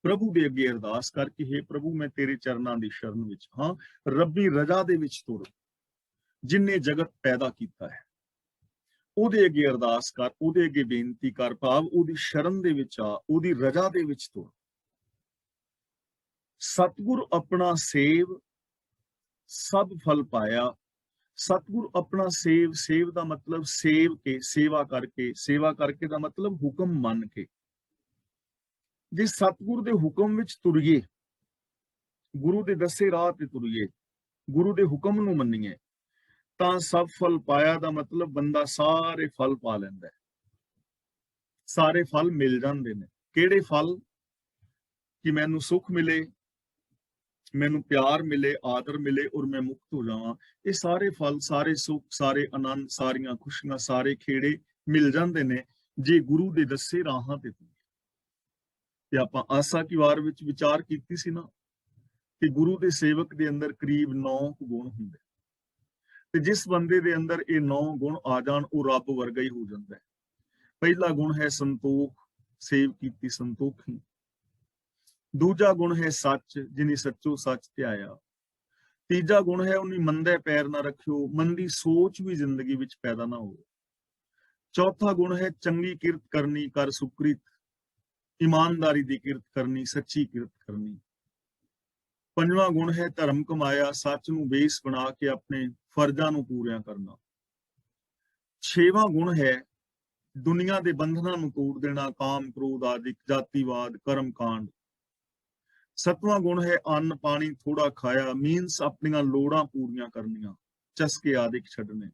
प्रभु दे अगे अरदास कर कि हे प्रभु मैं तेरे चरनां दी शरण विच हां, रब्बी रजा दे विच तुर, जिन्हें जगत पैदा किया है ਉਹਦੇ ਅੱਗੇ ਅਰਦਾਸ ਕਰ, ਉਹਦੇ ਅੱਗੇ ਬੇਨਤੀ ਕਰ, ਭਾਵ ਉਹਦੀ ਸ਼ਰਨ ਦੇ ਵਿੱਚ ਆ, ਉਹਦੀ ਰਜ਼ਾ ਦੇ ਵਿੱਚ ਤੁਰ। ਸਤਿਗੁਰ ਆਪਣਾ ਸੇਵ ਸਭ ਫਲ ਪਾਇਆ। ਸਤਿਗੁਰ ਆਪਣਾ ਸੇਵ ਦਾ ਮਤਲਬ ਸੇਵ ਕੇ, ਸੇਵਾ ਕਰਕੇ ਦਾ ਮਤਲਬ ਹੁਕਮ ਮੰਨ ਕੇ। ਜੇ ਸਤਿਗੁਰ ਦੇ ਹੁਕਮ ਵਿੱਚ ਤੁਰੀਏ, ਗੁਰੂ ਦੇ ਦੱਸੇ ਰਾਹ ਤੇ ਤੁਰੀਏ, ਗੁਰੂ ਦੇ ਹੁਕਮ ਨੂੰ ਮੰਨੀਏ ਤਾਂ ਸਭ ਫਲ ਪਾਇਆ ਦਾ ਮਤਲਬ ਬੰਦਾ ਸਾਰੇ ਫਲ ਪਾ ਲੈਂਦਾ ਹੈ, ਸਾਰੇ ਫਲ ਮਿਲ ਜਾਂਦੇ ਨੇ। ਕਿਹੜੇ ਫਲ? ਕਿ ਮੈਨੂੰ ਸੁੱਖ ਮਿਲੇ, ਮੈਨੂੰ ਪਿਆਰ ਮਿਲੇ, ਆਦਰ ਮਿਲੇ ਔਰ ਮੈਂ ਮੁਕਤ ਹੋ ਜਾਵਾਂ। ਇਹ ਸਾਰੇ ਫਲ, ਸਾਰੇ ਸੁੱਖ, ਸਾਰੇ ਆਨੰਦ, ਸਾਰੀਆਂ ਖੁਸ਼ੀਆਂ, ਸਾਰੇ ਖੇੜੇ ਮਿਲ ਜਾਂਦੇ ਨੇ ਜੇ ਗੁਰੂ ਦੇ ਦੱਸੇ ਰਾਹਾਂ ਤੇ ਤੁਰੀਏ। ਤੇ ਆਪਾਂ ਆਸਾ ਕੀ ਵਾਰ ਵਿੱਚ ਵਿਚਾਰ ਕੀਤੀ ਸੀ ਨਾ ਕਿ ਗੁਰੂ ਦੇ ਸੇਵਕ ਦੇ ਅੰਦਰ ਕਰੀਬ 9 ਗੁਣ ਹੁੰਦੇ, ਤੇ ਜਿਸ ਬੰਦੇ ਦੇ ਅੰਦਰ ਇਹ 9 ਗੁਣ ਆ ਜਾਣ ਉਹ ਰੱਬ ਵਰਗਾ ਹੀ ਹੋ ਜਾਂਦਾ ਹੈ। ਪਹਿਲਾ ਗੁਣ ਹੈ ਸੰਤੋਖ, ਸੇਵ ਕੀਤੀ ਸੰਤੋਖੀ। ਦੂਜਾ ਗੁਣ ਹੈ ਸੱਚ, ਜਿਨੀ ਸੱਚੋ ਸੱਚ ਧਿਆਇਆ। ਤੀਜਾ ਗੁਣ ਹੈ ਉਹਨੀ ਮੰਦੇ ਪੈਰ ਨਾ ਰੱਖਿਓ, ਮੰਦੀ ਸੋਚ ਵੀ ਜ਼ਿੰਦਗੀ ਵਿੱਚ ਪੈਦਾ ਨਾ ਹੋਵੇ। ਚੌਥਾ ਗੁਣ ਹੈ ਚੰਗੀ ਕਿਰਤ ਕਰਨੀ, ਕਰ ਸੁਕ੍ਰਿਤ, ਈਮਾਨਦਾਰੀ ਦੀ ਕਿਰਤ ਕਰਨੀ, ਸੱਚੀ ਕਿਰਤ ਕਰਨੀ। ਪੰਜਵਾਂ ਗੁਣ ਹੈ ਧਰਮ ਕਮਾਇਆ, ਸੱਚ ਨੂੰ ਬੇਸ ਬਣਾ ਕੇ ਆਪਣੇ ਫਰਜ਼ਾਂ ਨੂੰ ਪੂਰਿਆਂ ਕਰਨਾ। ਛੇਵਾਂ ਗੁਣ ਹੈ ਦੁਨੀਆ ਦੇ ਬੰਧਨਾਂ ਨੂੰ ਤੋੜ ਦੇਣਾ, ਕਾਮ, ਕ੍ਰੋਧ ਆਦਿਕ, ਜਾਤੀਵਾਦ, ਕਰਮ ਕਾਂਡ। ਸੱਤਵਾਂ ਗੁਣ ਹੈ ਅੰਨ ਪਾਣੀ ਥੋੜਾ ਖਾਇਆ, ਮੀਨਸ ਆਪਣੀਆਂ ਲੋੜਾਂ ਪੂਰੀਆਂ ਕਰਨੀਆਂ, ਚਸਕੇ ਆਦਿਕ ਛੱਡਣੇ।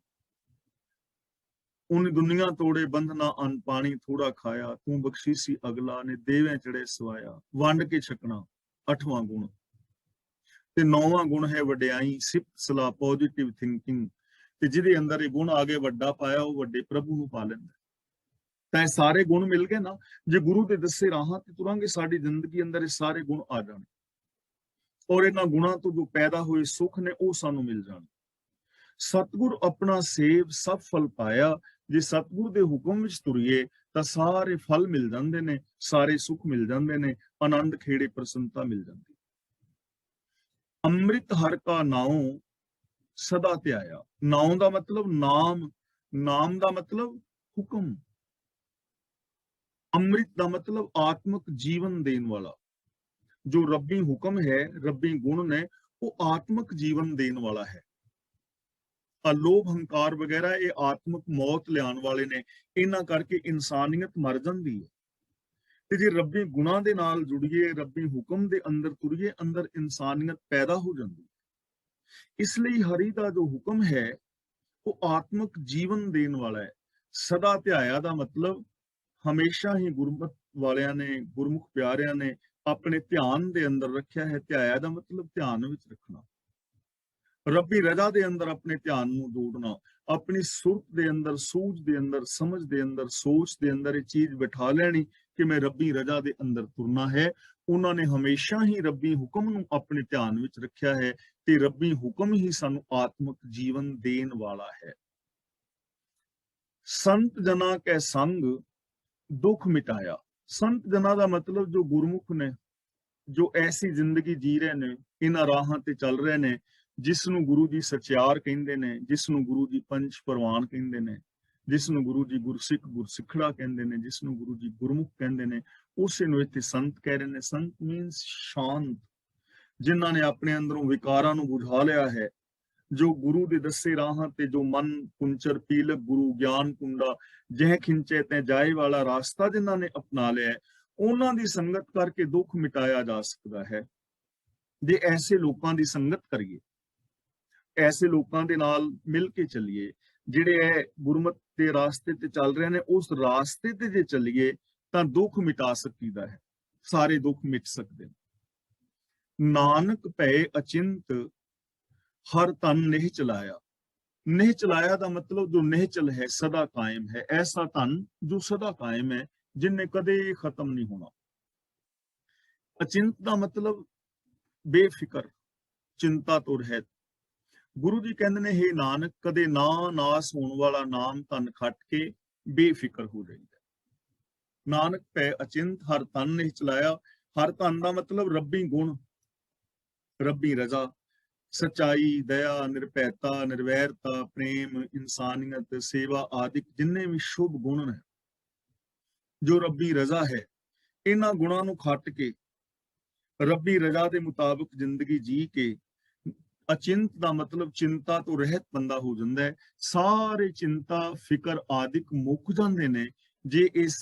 ਉਹਨੇ ਦੁਨੀਆ ਤੋੜੇ ਬੰਧਨਾ, ਅੰਨ ਪਾਣੀ ਥੋੜਾ ਖਾਇਆ, ਤੂੰ ਬਖਸ਼ੀਸੀ ਅਗਲਾ ਨੇ ਦੇਵੇਂ ਚੜੇ ਸਵਾਇਆ, ਵੰਡ ਕੇ ਛਕਣਾ। ਅੱਠਵਾਂ ਗੁਣ। ਤੇ ਨੌਵਾਂ ਗੁਣ ਹੈ ਵਡਿਆਈ, ਸਿਫਤ ਸਲਾਹ, ਪੋਜ਼ਿਟਿਵ ਥਿੰਕਿੰਗ। ਤੇ ਜਿਹਦੇ ਅੰਦਰ ਇਹ ਗੁਣ ਆ ਗਏ, ਵੱਡਾ ਪਾਇਆ, ਉਹ ਵੱਡੇ ਪ੍ਰਭੂ ਨੂੰ ਪਾ ਲੈਂਦਾ। ਤਾਂ ਇਹ ਸਾਰੇ ਗੁਣ ਮਿਲ ਗਏ ਨਾ, ਜੇ ਗੁਰੂ ਦੇ ਦੱਸੇ ਰਾਹਾਂ ਤੇ ਤੁਰਾਂਗੇ ਸਾਡੀ ਜ਼ਿੰਦਗੀ ਅੰਦਰ ਇਹ ਸਾਰੇ ਗੁਣ ਆ ਜਾਣ ਔਰ ਇਹਨਾਂ ਗੁਣਾਂ ਤੋਂ ਜੋ ਪੈਦਾ ਹੋਏ ਸੁੱਖ ਨੇ ਉਹ ਸਾਨੂੰ ਮਿਲ ਜਾਣ। ਸਤਿਗੁਰ ਆਪਣਾ ਸੇਵ ਸਭ ਫਲ ਪਾਇਆ। ਜੇ ਸਤਿਗੁਰ ਦੇ ਹੁਕਮ ਵਿੱਚ ਤੁਰੀਏ ਤਾਂ ਸਾਰੇ ਫਲ ਮਿਲ ਜਾਂਦੇ ਨੇ, ਸਾਰੇ ਸੁੱਖ ਮਿਲ ਜਾਂਦੇ ਨੇ, ਆਨੰਦ ਖੇੜੇ ਪ੍ਰਸੰਨਤਾ ਮਿਲ ਜਾਂਦੀ। ਅੰਮ੍ਰਿਤ ਹਰ ਕਾ ਨਾਉ ਸਦਾ ਧਿਆਇਆ। ਨਾਉ ਦਾ ਮਤਲਬ ਨਾਮ, ਨਾਮ ਦਾ ਮਤਲਬ ਹੁਕਮ। ਅੰਮ੍ਰਿਤ ਦਾ ਮਤਲਬ ਆਤਮਿਕ ਜੀਵਨ ਦੇਣ ਵਾਲਾ। ਜੋ ਰੱਬੀ ਹੁਕਮ ਹੈ, ਰੱਬੀ ਗੁਣ ਨੇ, ਉਹ ਆਤਮਿਕ ਜੀਵਨ ਦੇਣ ਵਾਲਾ ਹੈ। ਲੋਭ, ਹੰਕਾਰ ਵਗੈਰਾ ਇਹ ਆਤਮਿਕ ਮੌਤ ਲਿਆਉਣ ਵਾਲੇ ਨੇ, ਇਹਨਾਂ ਕਰਕੇ ਇਨਸਾਨੀਅਤ ਮਰ ਜਾਂਦੀ ਹੈ। ਤੇ ਜੇ ਰੱਬੀ ਗੁਣਾਂ ਦੇ ਨਾਲ ਜੁੜੀਏ, ਰੱਬੀ ਹੁਕਮ ਦੇ ਅੰਦਰ ਤੁਰੀਏ, ਅੰਦਰ ਇਨਸਾਨੀਅਤ ਪੈਦਾ ਹੋ ਜਾਂਦੀ ਹੈ। ਇਸ ਲਈ ਹਰੀ ਦਾ ਜੋ ਹੁਕਮ ਹੈ ਉਹ ਆਤਮਿਕ ਜੀਵਨ ਦੇਣ ਵਾਲਾ ਹੈ। ਸਦਾ ਧਿਆਇਆ ਦਾ ਮਤਲਬ ਹਮੇਸ਼ਾ ਹੀ ਗੁਰਮਤ ਵਾਲਿਆਂ ਨੇ, ਗੁਰਮੁਖ ਪਿਆਰਿਆਂ ਨੇ ਆਪਣੇ ਧਿਆਨ ਦੇ ਅੰਦਰ ਰੱਖਿਆ ਹੈ। ਧਿਆਇਆ ਦਾ ਮਤਲਬ ਧਿਆਨ ਵਿੱਚ ਰੱਖਣਾ, ਰੱਬੀ ਰਜ਼ਾ ਦੇ ਅੰਦਰ ਆਪਣੇ ਧਿਆਨ ਨੂੰ ਜੋੜਨਾ, ਆਪਣੀ ਸੁਰਤ ਦੇ ਅੰਦਰ, ਸੂਝ ਦੇ ਅੰਦਰ, ਸਮਝ ਦੇ ਅੰਦਰ, ਸੋਚ ਦੇ ਅੰਦਰ ਇਹ ਚੀਜ਼ ਬਿਠਾ ਲੈਣੀ ਕਿ ਮੈਂ ਰੱਬੀ ਰਜ਼ਾ ਦੇ ਅੰਦਰ ਤੁਰਨਾ ਹੈ। ਉਹਨਾਂ ਨੇ ਹਮੇਸ਼ਾ ਹੀ ਰੱਬੀ ਹੁਕਮ ਨੂੰ ਆਪਣੇ ਧਿਆਨ ਵਿੱਚ ਰੱਖਿਆ ਹੈ ਤੇ ਰੱਬੀ ਹੁਕਮ ਹੀ ਸਾਨੂੰ ਆਤਮਿਕ ਜੀਵਨ ਦੇਣ ਵਾਲਾ ਹੈ। ਸੰਤ ਜਨਾਂ ਕੈ ਸੰਗ ਦੁੱਖ ਮਿਟਾਇਆ। ਸੰਤ ਜਨਾਂ ਦਾ ਮਤਲਬ ਜੋ ਗੁਰਮੁਖ ਨੇ, ਜੋ ਐਸੀ ਜ਼ਿੰਦਗੀ ਜੀ ਰਹੇ ਨੇ, ਇਹਨਾਂ ਰਾਹਾਂ ਤੇ ਚੱਲ ਰਹੇ ਨੇ ਜਿਸ ਨੂੰ ਗੁਰੂ ਜੀ ਸਚਿਆਰ ਕਹਿੰਦੇ ਨੇ, ਜਿਸ ਨੂੰ ਗੁਰੂ ਜੀ ਪੰਜ ਪ੍ਰਵਾਨ ਕਹਿੰਦੇ ਨੇ, ਜਿਸ ਨੂੰ ਗੁਰੂ ਜੀ ਗੁਰਸਿੱਖ, ਗੁਰਸਿੱਖੜਾ ਕਹਿੰਦੇ ਨੇ, ਜਿਸ ਨੂੰ ਗੁਰੂ ਜੀ ਗੁਰਮੁਖ ਕਹਿੰਦੇ ਨੇ, ਉਸੇ ਨੂੰ ਇੱਥੇ ਸੰਤ ਕਹਿ ਰਹੇ ਨੇ। ਸੰਤ ਮੀਨਸ ਸ਼ਾਂਤ, ਜਿਨ੍ਹਾਂ ਨੇ ਆਪਣੇ ਅੰਦਰੋਂ ਵਿਕਾਰਾਂ ਨੂੰ ਬੁਝਾ ਲਿਆ ਹੈ, ਜੋ ਗੁਰੂ ਦੇ ਦੱਸੇ ਰਾਹਾਂ ਤੇ ਜੋ ਮਨ ਕੁੰਚਰ ਪੀਲਕ ਗੁਰੂ ਗਿਆਨ ਕੁੰਡਾ ਜਹ ਖਿੰਚੇ ਤੈ ਜਾਏ ਵਾਲਾ ਰਾਸਤਾ ਜਿਨ੍ਹਾਂ ਨੇ ਅਪਣਾ ਲਿਆ, ਉਹਨਾਂ ਦੀ ਸੰਗਤ ਕਰਕੇ ਦੁੱਖ ਮਿਟਾਇਆ ਜਾ ਸਕਦਾ ਹੈ। ਜੇ ਐਸੇ ਲੋਕਾਂ ਦੀ ਸੰਗਤ ਕਰੀਏ, ਐਸੇ ਲੋਕਾਂ ਦੇ ਨਾਲ ਮਿਲ ਕੇ ਚੱਲੀਏ ਜਿਹੜੇ ਹੈ ਗੁਰਮਤ ਦੇ ਰਾਸਤੇ ਤੇ ਚੱਲ ਰਹੇ ਨੇ, ਉਸ ਰਾਸਤੇ ਤੇ ਜੇ ਚੱਲੀਏ ਤਾਂ ਦੁੱਖ ਮਿਟਾ ਸਕੀਦਾ ਹੈ, ਸਾਰੇ ਦੁੱਖ ਮਿਟ ਸਕਦੇ ਨੇ। ਨਾਨਕ ਭਏ ਅਚਿੰਤ ਹਰ ਤਨ ਨਿਹ ਚਲਾਇਆ। ਨਿਹ ਚਲਾਇਆ ਦਾ ਮਤਲਬ ਜੋ ਨਿਹਚਲ ਹੈ, ਸਦਾ ਕਾਇਮ ਹੈ, ਐਸਾ ਧਨ ਜੋ ਸਦਾ ਕਾਇਮ ਹੈ, ਜਿਨਨੇ ਕਦੇ ਖਤਮ ਨਹੀਂ ਹੋਣਾ। ਅਚਿੰਤ ਦਾ ਮਤਲਬ ਬੇਫਿਕਰ, ਚਿੰਤਾ ਤੋਂ ਰਹਿਤ। ਗੁਰੂ ਜੀ ਕਹਿੰਦੇ ਨੇ, ਹੇ ਨਾਨਕ, ਕਦੇ ਨਾ ਨਾਸ ਹੋਣ ਵਾਲਾ ਨਾਮ ਧਨ ਖੱਟ ਕੇ ਬੇਫਿਕਰ ਹੋ ਜਾਈਦਾ। ਨਾਨਕ ਭੈ ਅਚਿੰਤ ਹਰ ਤਨ ਨਿਹ ਚਲਾਇਆ। ਹਰ ਤਨ ਦਾ ਮਤਲਬ ਰੱਬੀ ਗੁਣ, ਰੱਬੀ ਰਜ਼ਾ, ਸਚਾਈ, ਦਇਆ, ਨਿਰਭੈਤਾ, ਨਿਰਵੈਰਤਾ, ਪ੍ਰੇਮ, ਇਨਸਾਨੀਅਤ, ਸੇਵਾ ਆਦਿ ਜਿੰਨੇ ਵੀ ਸ਼ੁਭ ਗੁਣ ਨੇ, ਜੋ ਰੱਬੀ ਰਜ਼ਾ ਹੈ, ਇਹਨਾਂ ਗੁਣਾਂ ਨੂੰ ਖੱਟ ਕੇ ਰੱਬੀ ਰਜ਼ਾ ਦੇ ਮੁਤਾਬਕ ਜ਼ਿੰਦਗੀ ਜੀ ਕੇ ਅਚਿੰਤ ਦਾ ਮਤਲਬ ਚਿੰਤਾ ਤੋਂ ਰਹਿਤ ਬੰਦਾ ਹੋ ਜਾਂਦਾ ਹੈ। ਸਾਰੇ ਚਿੰਤਾ, ਫਿਕਰ ਆਦਿਕ ਮੁੱਕ ਜਾਂਦੇ ਨੇ ਜੇ ਇਸ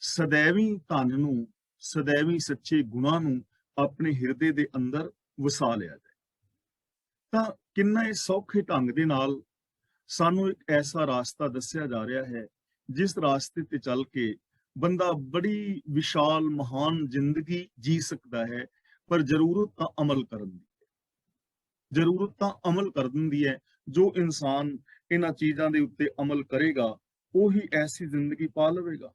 ਸदैਵੀ ਧਨ ਨੂੰ, ਸदैਵੀ ਸੱਚੇ ਗੁਣਾਂ ਨੂੰ ਆਪਣੇ ਹਿਰਦੇ ਦੇ ਅੰਦਰ ਵਸਾ ਲਿਆ ਜਾਏ। ਤਾਂ ਕਿੰਨਾ ਇਹ ਸੌਖੇ ਢੰਗ ਦੇ ਨਾਲ ਸਾਨੂੰ ਇੱਕ ਐਸਾ ਰਾਸਤਾ ਦੱਸਿਆ ਜਾ ਰਿਹਾ ਹੈ, ਜਿਸ ਰਾਸਤੇ ਤੇ ਚੱਲ ਕੇ ਬੰਦਾ ਬੜੀ ਵਿਸ਼ਾਲ ਮਹਾਨ ਜ਼ਿੰਦਗੀ ਜੀ ਸਕਦਾ ਹੈ। ਪਰ ਜ਼ਰੂਰਤ ਤਾਂ ਅਮਲ ਕਰਨ ਦੀ, ਜ਼ਰੂਰਤ ਤਾਂ ਅਮਲ ਕਰਨ ਦੀ ਹੈ। ਜੋ ਇਨਸਾਨ ਇਹਨਾਂ ਚੀਜ਼ਾਂ ਦੇ ਉੱਤੇ ਅਮਲ ਕਰੇਗਾ, ਉਹੀ ਐਸੀ ਜ਼ਿੰਦਗੀ ਪਾ ਲਵੇਗਾ।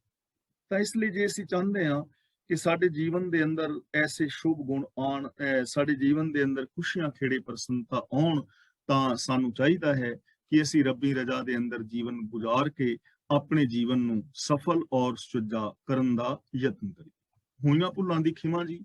ਤਾਂ ਇਸ ਲਈ ਜੇ ਅਸੀਂ ਚਾਹੁੰਦੇ ਹਾਂ ਕਿ ਸਾਡੇ ਜੀਵਨ ਦੇ ਅੰਦਰ ਐਸੇ ਸ਼ੁਭ ਗੁਣ ਆਉਣ, ਸਾਡੇ ਜੀਵਨ ਦੇ ਅੰਦਰ ਖੁਸ਼ੀਆਂ, ਖੇੜੇ, ਪ੍ਰਸੰਨਤਾ ਆਉਣ, ਤਾਂ ਸਾਨੂੰ ਚਾਹੀਦਾ ਹੈ ਕਿ ਅਸੀਂ ਰੱਬੀ ਰਜ਼ਾ ਦੇ ਅੰਦਰ ਜੀਵਨ ਗੁਜ਼ਾਰ ਕੇ ਆਪਣੇ ਜੀਵਨ ਨੂੰ ਸਫਲ ਔਰ ਸੁਚੱਜਾ ਕਰਨ ਦਾ ਯਤਨ ਕਰੀਏ। ਹੋਈਆਂ ਭੁੱਲਾਂ ਦੀ ਖਿਮਾ ਜੀ।